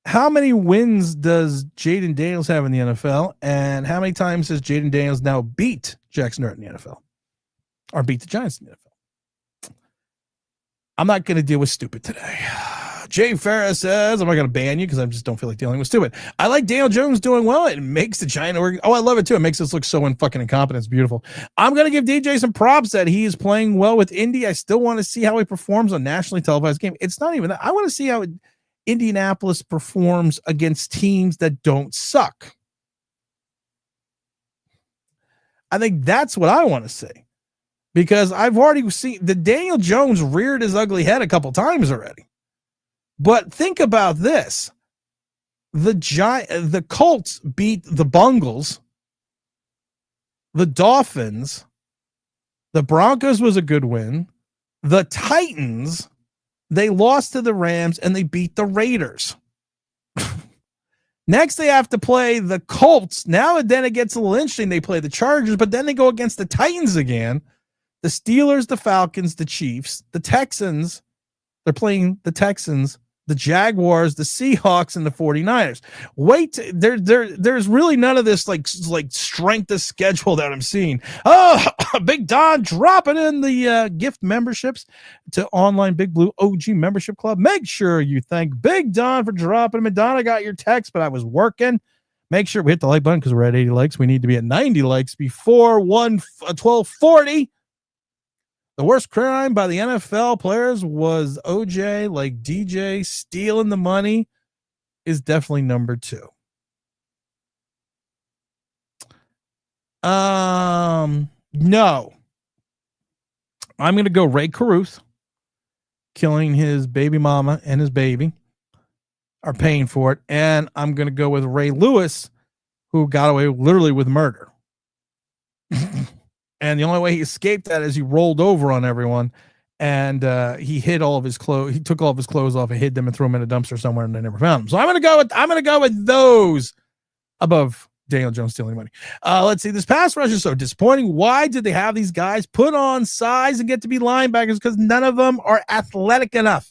How many wins does Jaden Daniels have in the NFL? And how many times has Jaden Daniels now beat Jaxson Dart in the NFL? Or beat the Giants in the NFL? I'm not going to deal with stupid today. Jay Farah says, I'm not going to ban you because I just don't feel like dealing with stupid. I like Daniel Jones doing well. It makes the Giant org. Oh, I love it too. It makes us look so fucking incompetent. It's beautiful. I'm going to give DJ some props that he is playing well with Indy. I still want to see how he performs on nationally televised game. It's not even that. I want to see how Indianapolis performs against teams that don't suck. I think that's what I want to see, because I've already seen the Daniel Jones reared his ugly head a couple times already. But think about this. The Colts beat the Bungles, the Dolphins, the Broncos was a good win. The Titans, they lost to the Rams and they beat the Raiders. Next, they have to play the Colts. Now and then it gets a little interesting. They play the Chargers, but then they go against the Titans again. The Steelers, the Falcons, the Chiefs, the Texans. They're playing the Texans, the Jaguars, the Seahawks, and the 49ers. Wait, there's really none of this like strength of schedule that I'm seeing. Oh, Big Don dropping in the gift memberships to Online Big Blue OG Membership Club. Make sure you thank Big Don for dropping them. Don, I got your text, but I was working. Make sure we hit the like button because we're at 80 likes. We need to be at 90 likes before 12:40. The worst crime by the NFL players was OJ, like DJ stealing the money, is definitely number 2. No. I'm going to go Ray Caruth, killing his baby mama and his baby, are paying for it. And I'm going to go with Ray Lewis, who got away literally with murder. And the only way he escaped that is he rolled over on everyone, and he hid all of his clothes. He took all of his clothes off and hid them and threw them in a dumpster somewhere, and they never found him. So I'm gonna go with those above Daniel Jones stealing money. Let's see. This pass rush is so disappointing. Why did they have these guys put on size and get to be linebackers? Because none of them are athletic enough.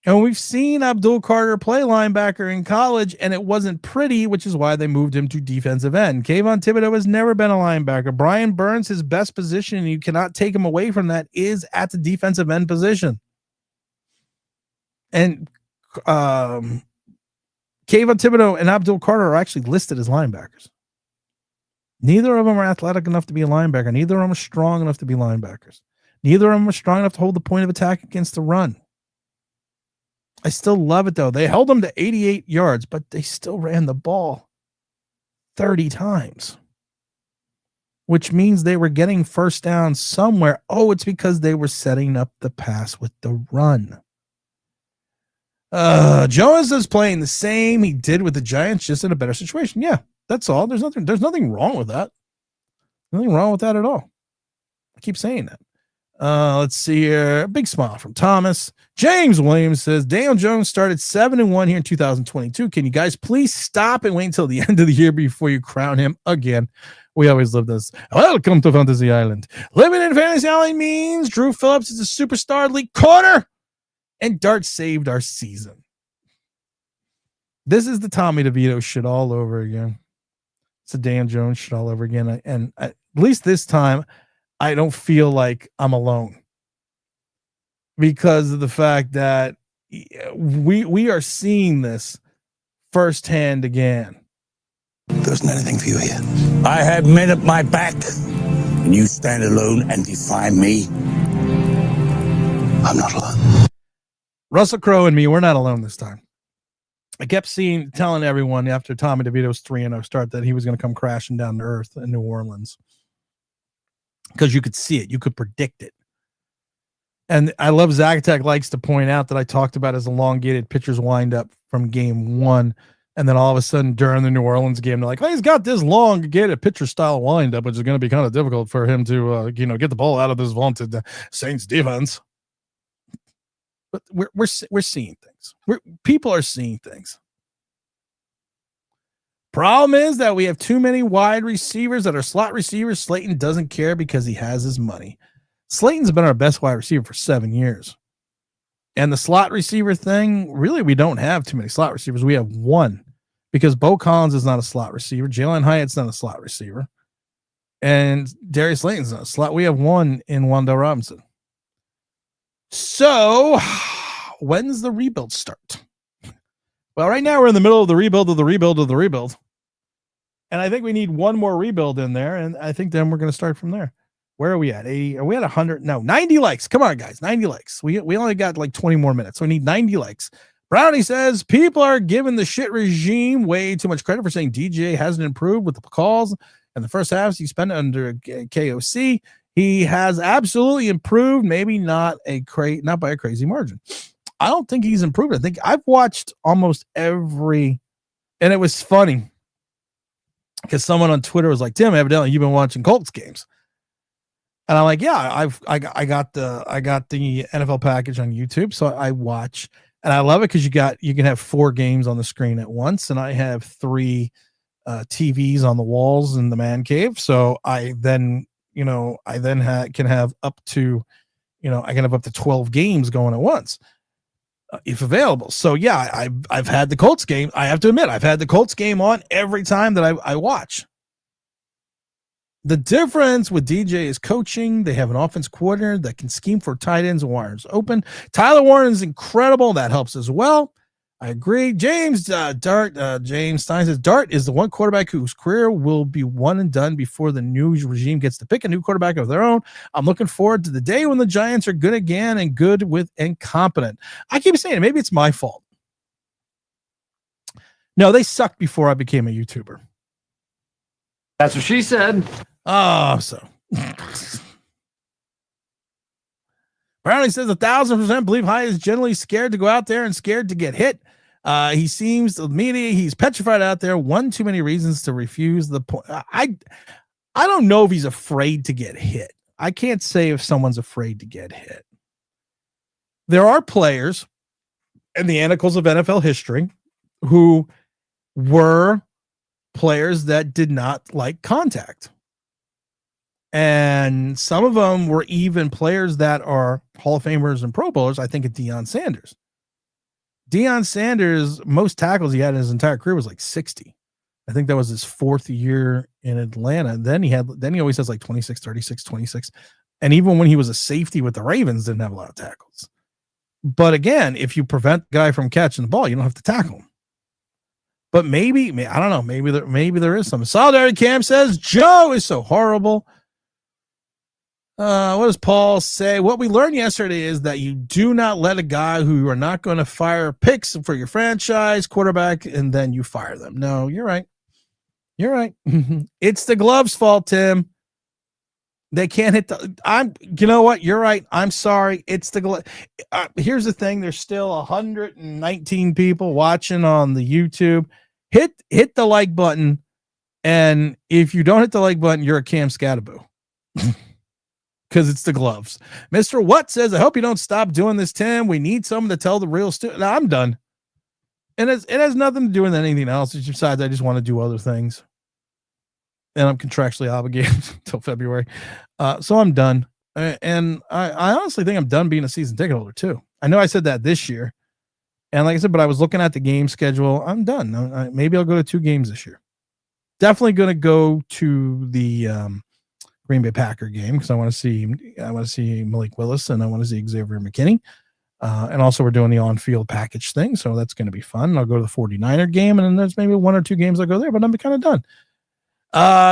And we've seen Abdul Carter play linebacker in college, and it wasn't pretty, which is why they moved him to defensive end. Kayvon Thibodeau has never been a linebacker. Brian Burns, his best position, and you cannot take him away from that, is at the defensive end position. And Kayvon Thibodeau and Abdul Carter are actually listed as linebackers. Neither of them are athletic enough to be a linebacker. Neither of them are strong enough to be linebackers. Neither of them are strong enough to hold the point of attack against the run. I still love it, though. They held them to 88 yards, but they still ran the ball 30 times, which means they were getting first down somewhere. Oh, it's because they were setting up the pass with the run. Jones is playing the same he did with the Giants, just in a better situation. Yeah, that's all. There's nothing wrong with that. Nothing wrong with that at all. I keep saying that. Let's see here. A big smile from Thomas. James Williams says, Daniel Jones started 7-1 here in 2022. Can you guys please stop and wait until the end of the year before you crown him again? We always love this. Welcome to Fantasy Island. Living in Fantasy Island means Drew Phillips is a superstar elite corner, and Dart saved our season. This is the Tommy DeVito shit all over again. It's a Dan Jones shit all over again. And at least this time, I don't feel like I'm alone because of the fact that we are seeing this firsthand again. There isn't anything for you here. I have men at my back, and you stand alone and defy me. I'm not alone. Russell Crowe and me, we're not alone this time. I kept telling everyone after Tommy DeVito's 3-0 start that he was going to come crashing down to earth in New Orleans. Because you could see it, you could predict it. And I love Zacatech likes to point out that I talked about his elongated pitcher's windup from game one. And then all of a sudden during the New Orleans game, they're like, oh, he's got this elongated pitcher style windup, which is going to be kind of difficult for him to, get the ball out of this vaunted Saints defense. But we're seeing things. People are seeing things. Problem is that we have too many wide receivers that are slot receivers. Slayton doesn't care because he has his money. Slayton's been our best wide receiver for 7 years. And the slot receiver thing, really, we don't have too many slot receivers. We have one because Bo Collins is not a slot receiver. Jalen Hyatt's not a slot receiver. And Darius Slayton's not a slot. We have one in Wandale Robinson. So when's the rebuild start? Well, right now we're in the middle of the rebuild of the rebuild of the rebuild. And I think we need one more rebuild in there. And I think then we're going to start from there. Where are we at? 80? Are we at 100? No, 90 likes. Come on, guys. 90 likes. We only got like 20 more minutes. So we need 90 likes. Brownie says people are giving the shit regime way too much credit for saying DJ hasn't improved with the calls and the first halves he spent under KOC. He has absolutely improved, maybe not by a crazy margin. I don't think he's improved. I think I've watched almost every, and it was funny because someone on Twitter was like, Tim, evidently you've been watching Colts games. And I'm like, yeah, I got the NFL package on YouTube. So I watch and I love it because you can have 4 games on the screen at once. And I have 3 TVs on the walls in the man cave. So I then can have up to 12 games going at once. If available. So yeah, I've had the Colts game. I have to admit, I've had the Colts game on every time that I watch. The difference with DJ is coaching. They have an offense coordinator that can scheme for tight ends and wires open. Tyler Warren is incredible. That helps as well. I agree. James Stein says Dart is the one quarterback whose career will be one and done before the new regime gets to pick a new quarterback of their own. I'm looking forward to the day when the Giants are good again and good with incompetent. I keep saying it, maybe it's my fault. No, they sucked before I became a YouTuber. That's what she said. Oh, so. Brownie says 1,000% believe Hyatt is generally scared to go out there and scared to get hit. He seems the media, he's petrified out there. One too many reasons to refuse the point. I don't know if he's afraid to get hit. I can't say if someone's afraid to get hit. There are players in the annals of NFL history who were players that did not like contact. And some of them were even players that are Hall of Famers and Pro Bowlers. I think of Deion Sanders. Deion Sanders, most tackles he had in his entire career was like 60. I think that was his 4th year in Atlanta. Then he always has like 26, 36, 26. And even when he was a safety with the Ravens, didn't have a lot of tackles. But again, if you prevent the guy from catching the ball, you don't have to tackle him. But maybe I don't know. Maybe there is some. Solidarity Cam says Joe is so horrible. What does Paul say? What we learned yesterday is that you do not let a guy who you are not going to fire picks for your franchise quarterback and then you fire them. No, you're right. You're right. It's the gloves' fault, Tim. They can't hit you know what? You're right. I'm sorry. It's the glove. Here's the thing. There's still 119 people watching on the YouTube. Hit the like button. And if you don't hit the like button, you're a Cam Scattaboo. Because it's the gloves. Mr. What says, I hope you don't stop doing this, Tim. We need someone to tell the real story. No, I'm done. And it has nothing to do with anything else. Besides, I just want to do other things. And I'm contractually obligated until February. So I'm done. And I honestly think I'm done being a season ticket holder too. I know I said that this year. And like I said, but I was looking at the game schedule. I'm done. Maybe I'll go to 2 games this year. Definitely going to go to the Green Bay Packer game because I want to see Malik Willis and I want to see Xavier McKinney. And also we're doing the on-field package thing. So that's going to be fun. I'll go to the 49er game and then there's maybe 1 or 2 games I'll go there, but I'm kind of done.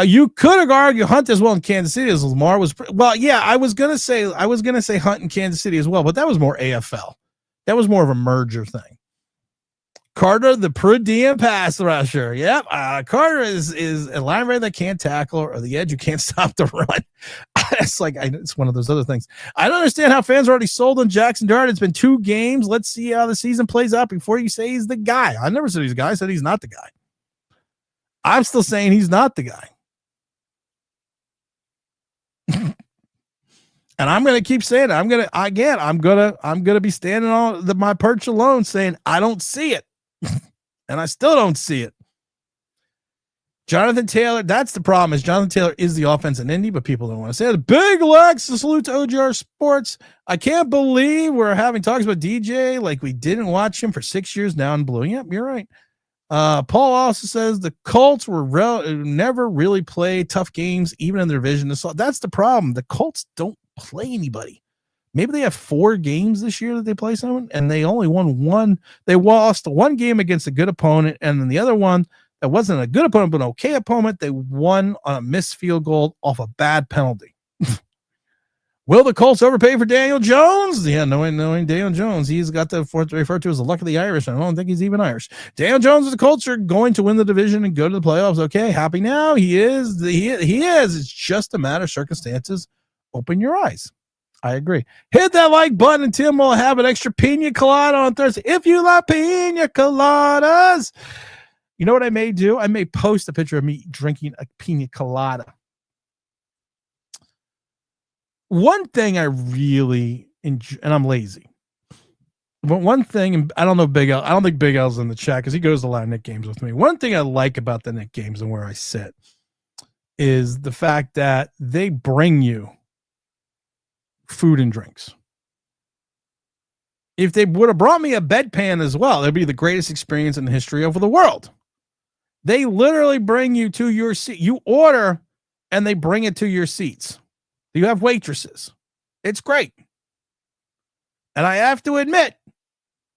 You could have argued Hunt as well in Kansas City as Lamar was. Yeah, I was going to say Hunt in Kansas City as well, but that was more AFL. That was more of a merger thing. Carter, the per diem pass rusher. Yep. Carter is a linebacker that can't tackle or the edge who can't stop the run. It's one of those other things. I don't understand how fans are already sold on Jaxson Dart. It's been 2 games. Let's see how the season plays out before you say he's the guy. I never said he's the guy. I said he's not the guy. I'm still saying he's not the guy. And I'm going to keep saying it. I'm going to be standing on my perch alone saying, I don't see it. And I still don't see it. Jonathan Taylor, that's the problem is Jonathan Taylor is the offense in Indy, but people don't want to say it. Big Lex, a salute to OGR Sports. I can't believe we're having talks about DJ like we didn't watch him for 6 years now in blue. Yep, you're right. Paul also says the Colts were never really play tough games, even in their division. That's the problem. The Colts don't play anybody. Maybe they have 4 games this year that they play someone, and they only won 1. They lost 1 game against a good opponent, and then the other one that wasn't a good opponent, but an okay opponent, they won on a missed field goal off a bad penalty. Will the Colts overpay for Daniel Jones? Yeah, knowing Daniel Jones, he's got the fourth referred to as the luck of the Irish. I don't think he's even Irish. Daniel Jones and the Colts are going to win the division and go to the playoffs. Okay, happy now. He is. He is. It's just a matter of circumstances. Open your eyes. I agree. Hit that like button and Tim will have an extra pina colada on Thursday. If you like pina coladas, you know what I may do? I may post a picture of me drinking a pina colada. One thing I really enjoy, and I'm lazy, but one thing, and I don't know Big L, I don't think Big L's in the chat because he goes to a lot of Nick games with me. One thing I like about the Nick games and where I sit is the fact that they bring you food and drinks. If they would have brought me a bedpan as well, it'd be the greatest experience in the history of the world. They literally bring you to your seat. You order and they bring it to your seats. You have waitresses. It's great. And I have to admit,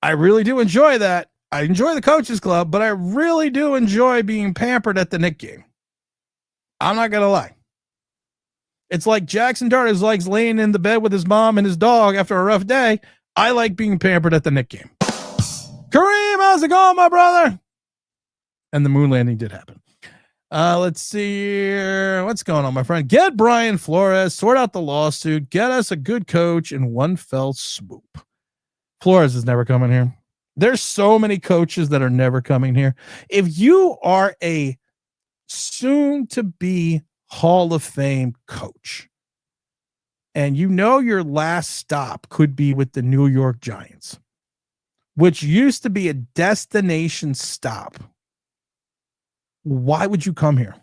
I really do enjoy that. I enjoy the coaches club, but I really do enjoy being pampered at the Nick game. I'm not going to lie. It's like Jaxson Dart is like laying in the bed with his mom and his dog after a rough day. I like being pampered at the Nick game. Kareem, how's it going, my brother? And the moon landing did happen. Let's see here. What's going on, my friend? Get Brian Flores, sort out the lawsuit, get us a good coach in one fell swoop. Flores is never coming here. There's so many coaches that are never coming here. If you are a soon-to-be Hall of Fame coach, and you know your last stop could be with the New York Giants, which used to be a destination stop, why would you come here?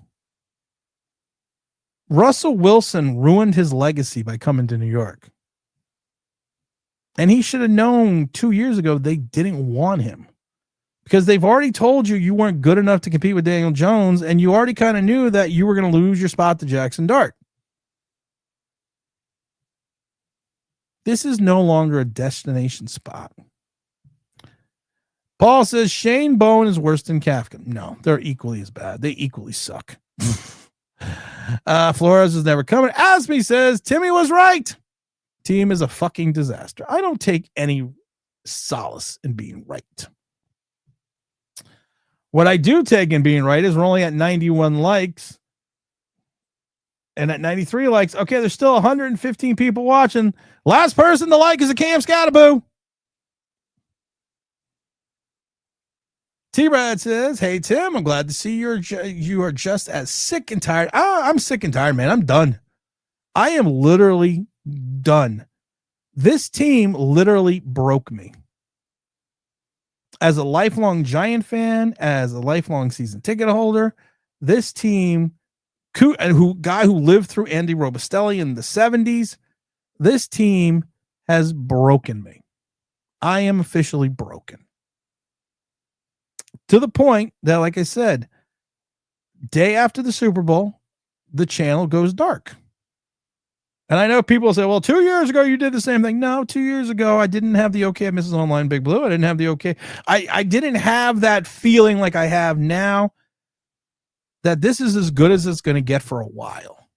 Russell Wilson ruined his legacy by coming to New York. And he should have known 2 years ago they didn't want him, because they've already told you weren't good enough to compete with Daniel Jones, and you already kind of knew that you were going to lose your spot to Jaxson Dart. This is no longer a destination spot. Paul says Shane Bowen is worse than Kafka. No, they're equally as bad. They equally suck. Flores is never coming. Asmi says Timmy was right. Team is a fucking disaster. I don't take any solace in being right. What I do take in being right is we're only at 91 likes. And at 93 likes, okay, there's still 115 people watching. Last person to like is a Cam Scataboo. T-Brad says, hey, Tim, I'm glad to see you are just as sick and tired. I'm sick and tired, man. I'm done. I am literally done. This team literally broke me. As a lifelong Giant fan, as a lifelong season ticket holder, this team, guy who lived through Andy Robustelli in the 70s, this team has broken me. I am officially broken. To the point that, like I said, day after the Super Bowl, the channel goes dark. And I know people say, well, 2 years ago you did the same thing. No, 2 years ago I didn't have the okay of Mrs. Online Big Blue. I didn't have the okay. I didn't have that feeling like I have now, that this is as good as it's going to get for a while.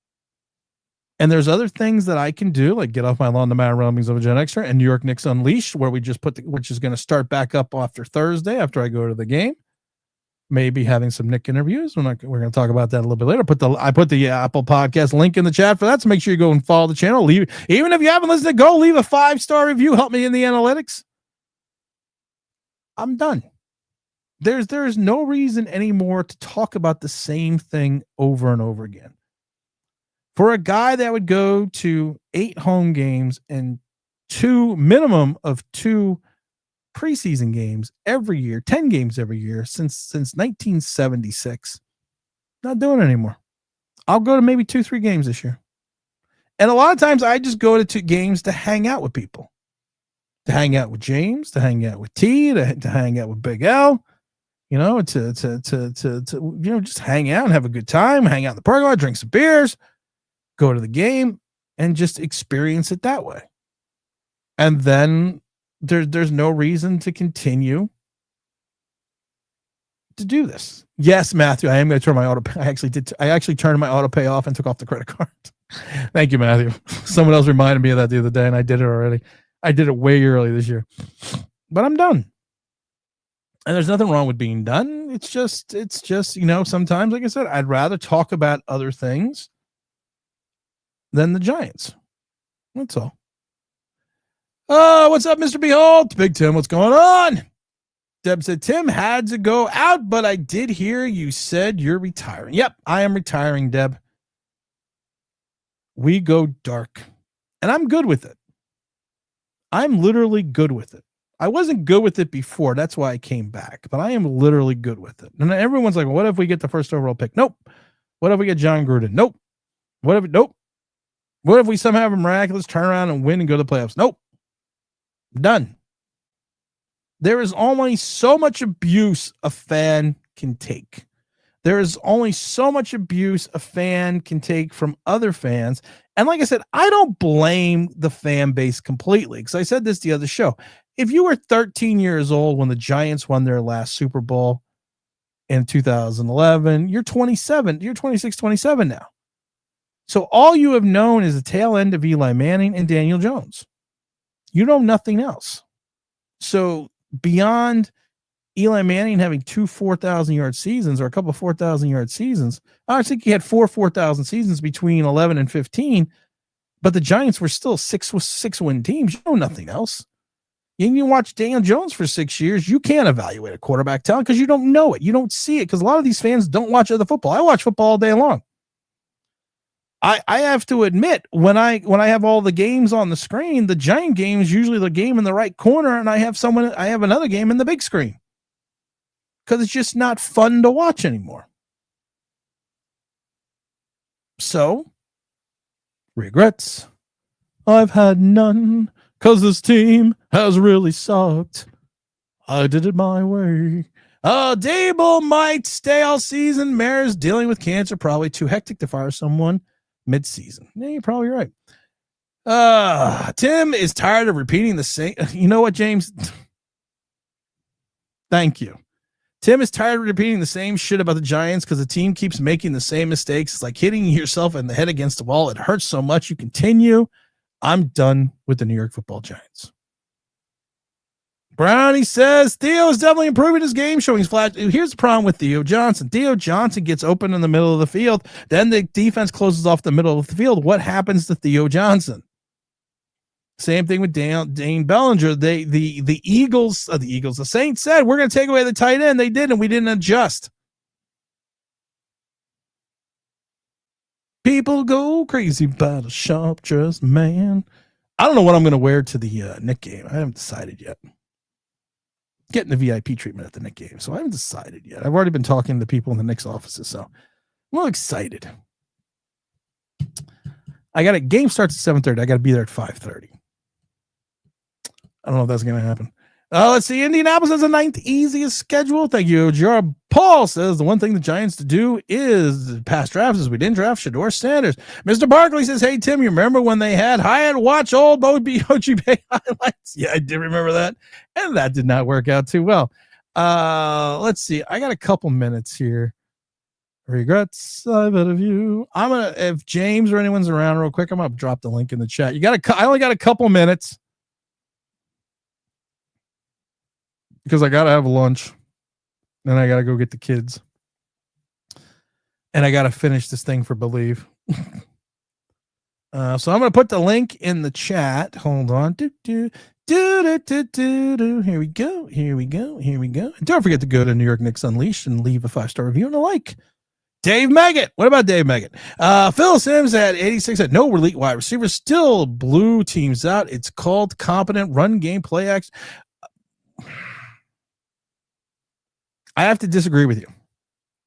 And there's other things that I can do, like get off my lawn, the matter rumblings of a Gen Extra, and New York Knicks Unleashed, where we just which is going to start back up after Thursday after I go to the game. Maybe having some Nick interviews. We're going to talk about that a little bit later. I put the Apple Podcast link in the chat for that, so make sure you go and follow the channel. Even if you haven't listened, go leave a 5-star review. Help me in the analytics. I'm done. There is no reason anymore to talk about the same thing over and over again. For a guy that would go to 8 home games and minimum of 2 preseason games every year, 10 games every year since 1976, not doing it anymore. I'll go to maybe 2-3 games this year. And a lot of times I just go to 2 games to hang out with people, to hang out with James, to hang out with T, to hang out with Big L, to just hang out and have a good time, hang out in the parking lot, drink some beers, go to the game, and just experience it that way. And then there's no reason to continue to do this. Yes, Matthew, I am going to turn my auto pay. I actually turned my auto pay off and took off the credit card. Thank you, Matthew. Someone else reminded me of that the other day, and I did it already. I did it way early this year, but I'm done. And there's nothing wrong with being done. It's just, sometimes, like I said, I'd rather talk about other things than the Giants. That's all. What's up, Mr. Behold? Big Tim, what's going on? Deb said, Tim had to go out, but I did hear you said you're retiring. Yep, I am retiring, Deb. We go dark. And I'm good with it. I'm literally good with it. I wasn't good with it before. That's why I came back. But I am literally good with it. And everyone's like, well, what if we get the first overall pick? Nope. What if we get John Gruden? Nope. Nope. What if we somehow have a miraculous turnaround and win and go to the playoffs? Nope. Done. There is only so much abuse a fan can take. There is only so much abuse a fan can take from other fans. And like I said, I don't blame the fan base completely, because I said this the other show. If you were 13 years old when the Giants won their last Super Bowl in 2011, you're 27. You're 26, 27 now. So all you have known is the tail end of Eli Manning and Daniel Jones. You know nothing else. So beyond Eli Manning having 2 4,000-yard seasons or a couple of 4,000-yard seasons, I think he had 4,000 seasons between 11 and 15, but the Giants were still six win teams. You know nothing else. You watch Daniel Jones for 6 years, you can't evaluate a quarterback talent because you don't know it. You don't see it because a lot of these fans don't watch other football. I watch football all day long. I have to admit, when I have all the games on the screen, the Giant game is usually the game in the right corner, and I have another game in the big screen because it's just not fun to watch anymore. So, regrets, I've had none. Because this team has really sucked. I did it my way. Daboll might stay all season. Mayor's dealing with cancer. Probably too hectic to fire someone mid-season. Yeah, you're probably right. Tim is tired of repeating the same. You know what, James? Thank you. Tim is tired of repeating the same shit about the Giants because the team keeps making the same mistakes. It's like hitting yourself in the head against the wall. It hurts so much. You continue. I'm done with the New York Football Giants. Brownie says Theo is definitely improving his game, showing his flash. Here's the problem with Theo Johnson. Theo Johnson gets open in the middle of the field. Then the defense closes off the middle of the field. What happens to Theo Johnson? Same thing with Dane Bellinger. The Eagles, the Saints said, we're going to take away the tight end. They did, and we didn't adjust. People go crazy about a sharp dressed man. I don't know what I'm going to wear to the Knick game. I haven't decided yet. Getting the VIP treatment at the Knick game, so I haven't decided yet. I've already been talking to the people in the Knicks offices, so I'm a little excited. Game starts at 7:30. I got to be there at 5:30. I don't know if that's going to happen. Let's see. Indianapolis has the 9th easiest schedule. Thank you, Gerard. Paul says the one thing the Giants to do is past drafts is we didn't draft Shador Sanders. Mr. Barkley says, hey, Tim, you remember when they had Hyatt watch old OGB highlights? Yeah, I did remember that. And that did not work out too well. Let's see. I got a couple minutes here. Regrets I've had of you. If James or anyone's around real quick, I'm going to drop the link in the chat. I only got a couple minutes. Because I got to have lunch. Then I got to go get the kids. And I got to finish this thing for Believe. So I'm going to put the link in the chat. Hold on. Here we go. And don't forget to go to New York Knicks Unleashed and leave a 5-star review and a like. Dave Meggett. What about Dave Meggett? Phil Sims at 86 at no elite wide receivers. Still blew teams out. It's called competent run game play action. I have to disagree with you.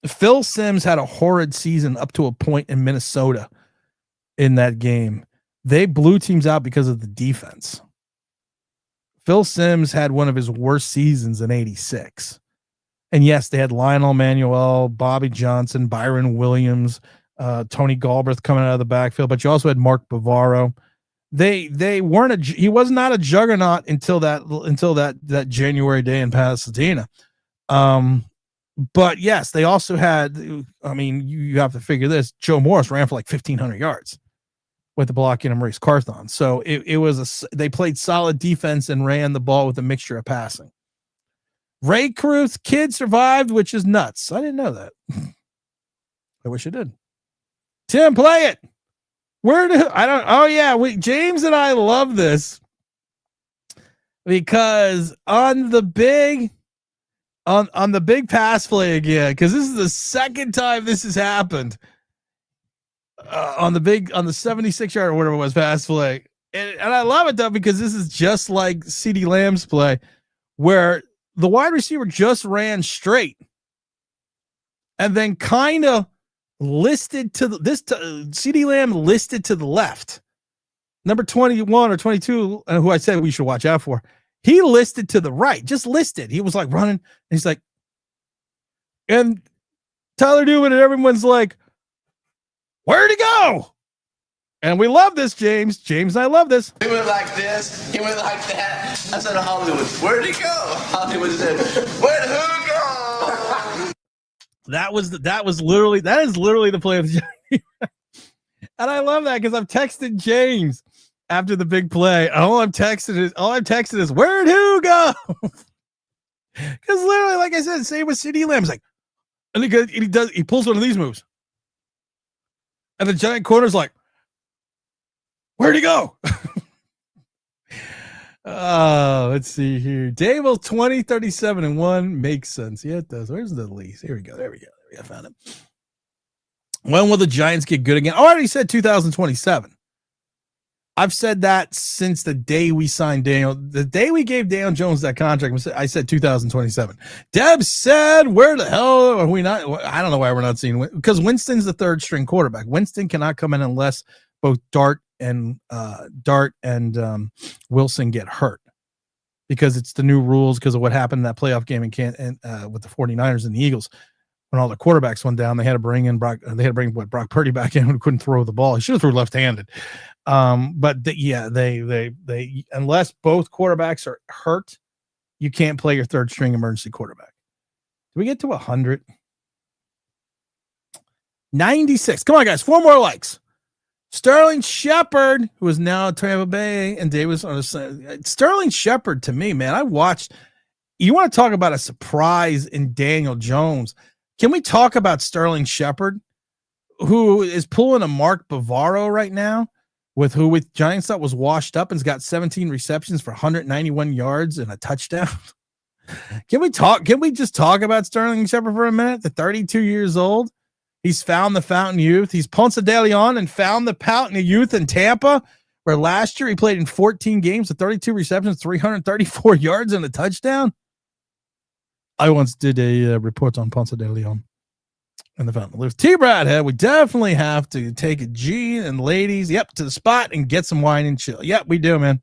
Phil Sims had a horrid season up to a point in Minnesota in that game. They blew teams out because of the defense. Phil Sims had one of his worst seasons in 86. And yes, they had Lionel Manuel, Bobby Johnson, Byron Williams, Tony Galbraith coming out of the backfield, but you also had Mark Bavaro. He was not a juggernaut until that January day in Pasadena. But yes, they also had, you have to figure this. Joe Morris ran for like 1,500 yards with the blocking of Maurice Carthon. So they played solid defense and ran the ball with a mixture of passing. Ray Cruz's kid survived, which is nuts. I didn't know that. I wish I did. Tim, play it. James and I love this because on the big pass play again, because this is the second time this has happened on the 76-yard or whatever it was pass play. And I love it though, because this is just like CeeDee Lamb's play where the wide receiver just ran straight and then kind of listed to CeeDee Lamb listed to the left. Number 21 or 22, who I said we should watch out for. He listed to the right, just listed. He was like running. And he's like, and Tyler Newman and everyone's like, where'd he go? And we love this, James. James and I love this. He went like this. He went like that. I said to Hollywood, where'd he go? Hollywood said, where'd who go? That is literally the play of the Giants. And I love that because I've texted James after the big play. All I've texted is where'd who go? Because literally, like I said, same with CeeDee Lamb's like, and he pulls one of these moves. And the Giant corner's like, where'd he go? Let's see here. Daboll 20, 37, and 1 makes sense. Yeah, it does. Where's the lease? Here we go. There we go. I found it. When will the Giants get good again? I already said 2027. I've said that since the day we signed Daniel. The day we gave Daniel Jones that contract, I said 2027. Deb said, where the hell are we not? I don't know why we're not seeing it. Because Winston's the third string quarterback. Winston cannot come in unless both Dart and Wilson get hurt. Because it's the new rules because of what happened in that playoff game with the 49ers and the Eagles. When all the quarterbacks went down, they had to bring Brock Purdy back in who couldn't throw the ball. He should have threw left-handed. They unless both quarterbacks are hurt, you can't play your third string emergency quarterback. Do we get to 100? 96. Come on, guys. 4 more likes. Sterling Shepard, who is now at Tampa Bay, and Davis on the side. Sterling Shepard, to me, man, I watched. You want to talk about a surprise in Daniel Jones? Can we talk about Sterling Shepard, who is pulling a Mark Bavaro right now, with Giants thought was washed up and's got 17 receptions for 191 yards and a touchdown? Can we just talk about Sterling Shepard for a minute? The 32 years old. He's found the fountain youth. He's Ponce de Leon and found the fountain youth in Tampa, where last year he played in 14 games with 32 receptions, 334 yards and a touchdown. I once did a report on Ponce de Leon and the fountain. With T-Brad head, we definitely have to take a G and ladies, to the spot and get some wine and chill. Yep, we do, man.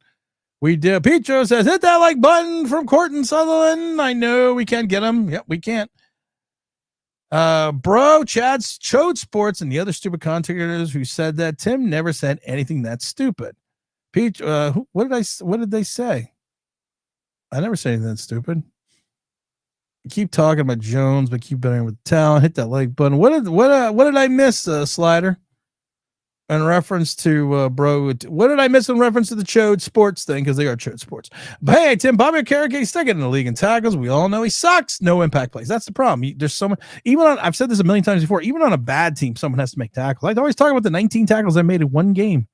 We do. Petro says, hit that like button from Corton Sutherland. I know we can't get him. Yep, we can't. Bro, Chad's Chode Sports and the other stupid contributors who said that Tim never said anything that's stupid. Pete, what did they say? I never said anything that's stupid. Keep talking about Jones, but keep betting with talent. Hit that like button. What did I miss, Slider? In reference to bro, what did I miss in reference to the Chode Sports thing? Because they are Chode Sports. But hey, Tim, Bobby Carrick, second in the league in tackles. We all know he sucks. No impact plays. That's the problem. There's so much. I've said this a million times before. Even on a bad team, someone has to make tackles. I always talk about the 19 tackles I made in one game.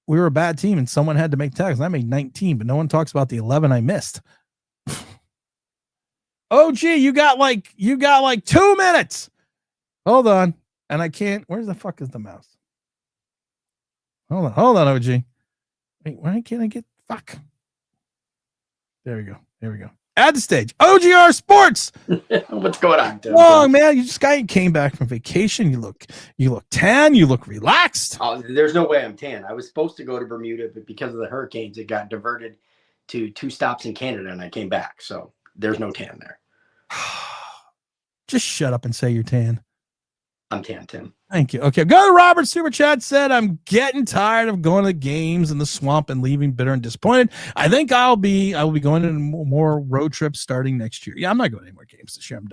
We were a bad team, and someone had to make tackles. I made 19, but no one talks about the 11 I missed. Oh, gee, you got like 2 minutes. Hold on. And I can't. Where the fuck is the mouse? Hold on, OG. Wait, why can't I get fuck? There we go. Add the stage. OGR Sports. What's going on, Tim? Long man, you just came back from vacation. You look tan. You look relaxed. Oh, there's no way I'm tan. I was supposed to go to Bermuda, but because of the hurricanes, it got diverted to 2 stops in Canada, and I came back. So there's no tan there. Just shut up and say you're tan. I'm tan, Tim. Thank you. Okay, go to Robert Super Chat said, I'm getting tired of going to games in the swamp and leaving bitter and disappointed. I think I will be going to more road trips starting next year. Yeah, I'm not going to any more games this year. I'm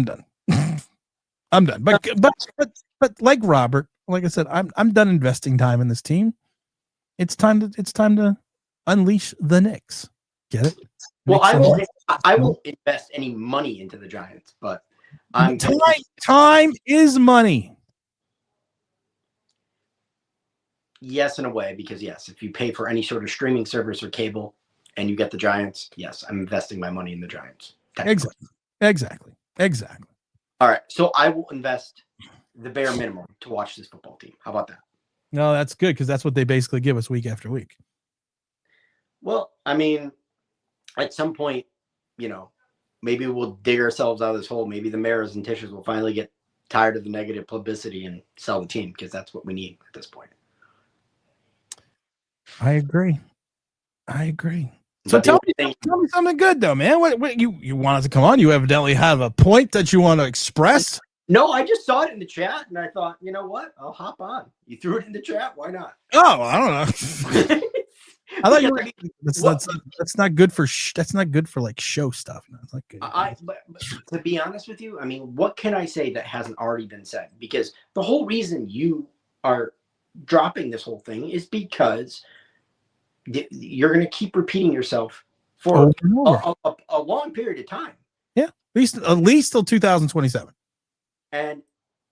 done. I'm done. But like Robert, like I said, I'm done investing time in this team. It's time to unleash the Knicks. Get it? Well, I won't invest any money into the Giants, but time is money. Yes, in a way, because yes, if you pay for any sort of streaming service or cable and you get the Giants, yes, I'm investing my money in the Giants. Exactly. All right, so I will invest the bare minimum to watch this football team. How about that? No, that's good because that's what they basically give us week after week. Well, I mean, at some point, maybe we'll dig ourselves out of this hole. Maybe the Maras and Tishes will finally get tired of the negative publicity and sell the team because that's what we need at this point. I agree. So tell me something good though, man. What you want us to come on? You evidently have a point that you want to express. No, I just saw it in the chat and I thought, you know what? I'll hop on. You threw it in the chat. Why not? Oh, I don't know. I thought you were, that's not good for that's not good for like show stuff. No, it's not good. But to be honest with you, I mean, what can I say that hasn't already been said? Because the whole reason you are dropping this whole thing is because you're going to keep repeating yourself for a long period of time. Yeah, at least till 2027. And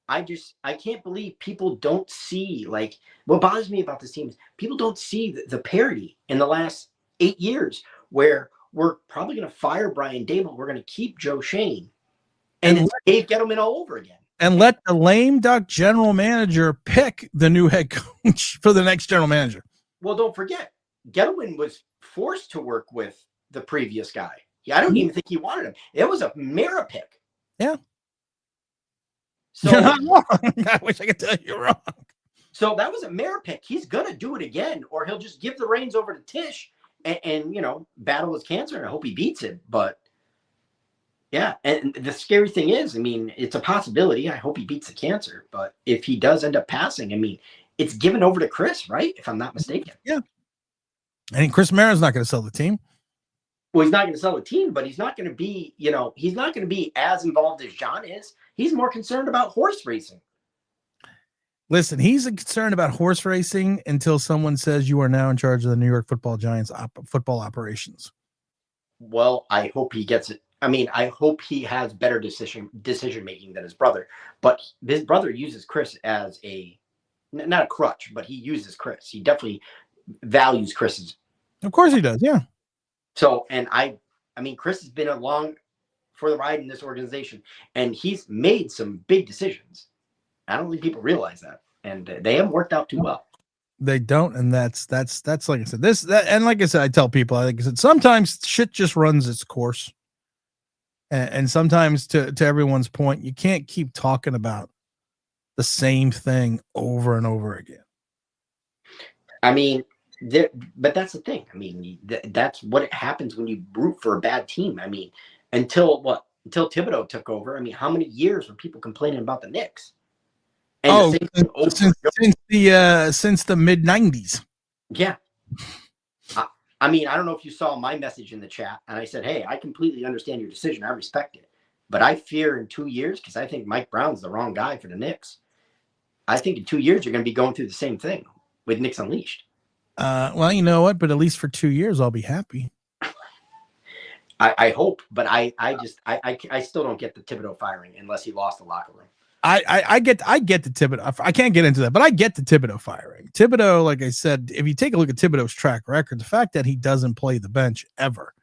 I can't believe people don't see, like, what bothers me about this team is people don't see the parity in the last 8 years where we're probably going to fire Brian Daboll. We're going to keep Joe Schoen, and it's Dave Gettleman all over again. And let the lame duck general manager pick the new head coach for the next general manager. Well, don't forget, Gettleman was forced to work with the previous guy. Yeah, I don't even think he wanted him. It was a merit pick. Yeah. So, you're not wrong. I wish I could tell you wrong. So that was a merit pick. He's going to do it again, or he'll just give the reins over to Tisch and battle his cancer. And I hope he beats it. But yeah, and the scary thing is, I mean, it's a possibility. I hope he beats the cancer. But if he does end up passing, I mean, it's given over to Chris, right? If I'm not mistaken. Yeah. And Chris Marin's not going to sell the team. Well, he's not going to sell the team, but he's not going to be, he's not going to be as involved as John is. He's more concerned about horse racing. Listen, he's concerned about horse racing until someone says you are now in charge of the New York Football Giants football operations. Well, I hope he gets it. I mean, I hope he has better decision making than his brother. But his brother uses Chris as not a crutch, but he uses Chris. He definitely values Chris's. Of course he does, yeah. So, and I mean, Chris has been along for the ride in this organization, and he's made some big decisions. I don't think people realize that, and they haven't worked out too well. They don't, and that's like I said, and like I said, I tell people, like I said, sometimes shit just runs its course, and sometimes to everyone's point, you can't keep talking about the same thing over and over again. I mean, but that's the thing. I mean, that's what happens when you root for a bad team. I mean, until Thibodeau took over. I mean, how many years were people complaining about the Knicks? And since the mid 90s. Yeah. I mean, I don't know if you saw my message in the chat, and I said, hey, I completely understand your decision. I respect it. But I fear in 2 years, because I think Mike Brown's the wrong guy for the Knicks. I think in 2 years, you're going to be going through the same thing with Knicks Unleashed. Well, you know what? But at least for 2 years, I'll be happy. I hope, but I still don't get the Thibodeau firing unless he lost the locker room. I get the Thibodeau. I can't get into that, but I get the Thibodeau firing. Thibodeau, like I said, if you take a look at Thibodeau's track record, the fact that he doesn't play the bench ever,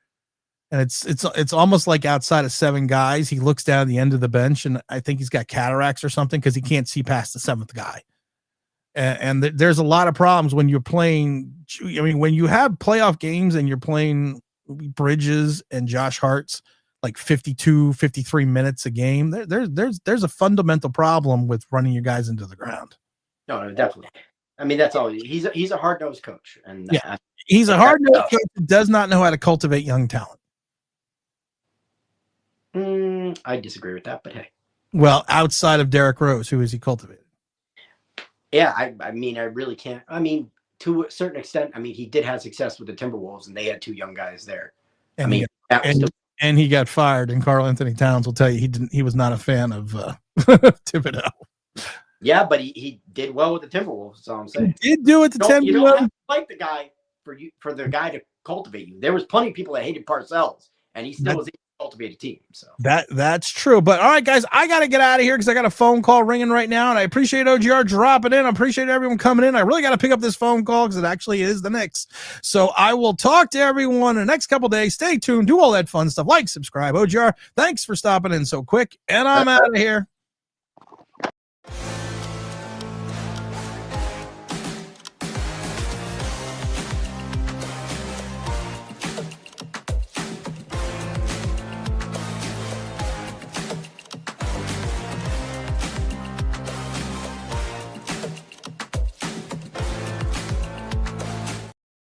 and it's almost like outside of 7 guys, he looks down at the end of the bench, and I think he's got cataracts or something because he can't see past the 7th guy. And there's a lot of problems when you're playing. I mean, when you have playoff games and you're playing Bridges and Josh Hart's like 52, 53 minutes a game, there's a fundamental problem with running your guys into the ground. No, definitely. I mean, that's all. He's a hard-nosed coach, and yeah, he's a hard-nosed coach that does not know how to cultivate young talent. I disagree with that, but hey. Well, outside of Derrick Rose, who has he cultivated? Yeah, I mean, I really can't. I mean, to a certain extent, I mean, he did have success with the Timberwolves, and they had 2 young guys there. And and he got fired, and Karl Anthony Towns will tell you he was not a fan of Thibodeau. Yeah, but he did well with the Timberwolves. That's all I'm saying. He did do it to Timberwolves. You don't have to like the guy for the guy to cultivate you. There was plenty of people that hated Parcells, and he still was able to cultivate a team. So that's true. But all right, guys, I got to get out of here because I got a phone call ringing right now, and I appreciate OGR dropping in. I appreciate everyone coming in. I really got to pick up this phone call because it actually is the Knicks. So I will talk to everyone in the next couple days. Stay tuned. Do all that fun stuff. Like, subscribe. OGR, thanks for stopping in so quick, and I'm out of here.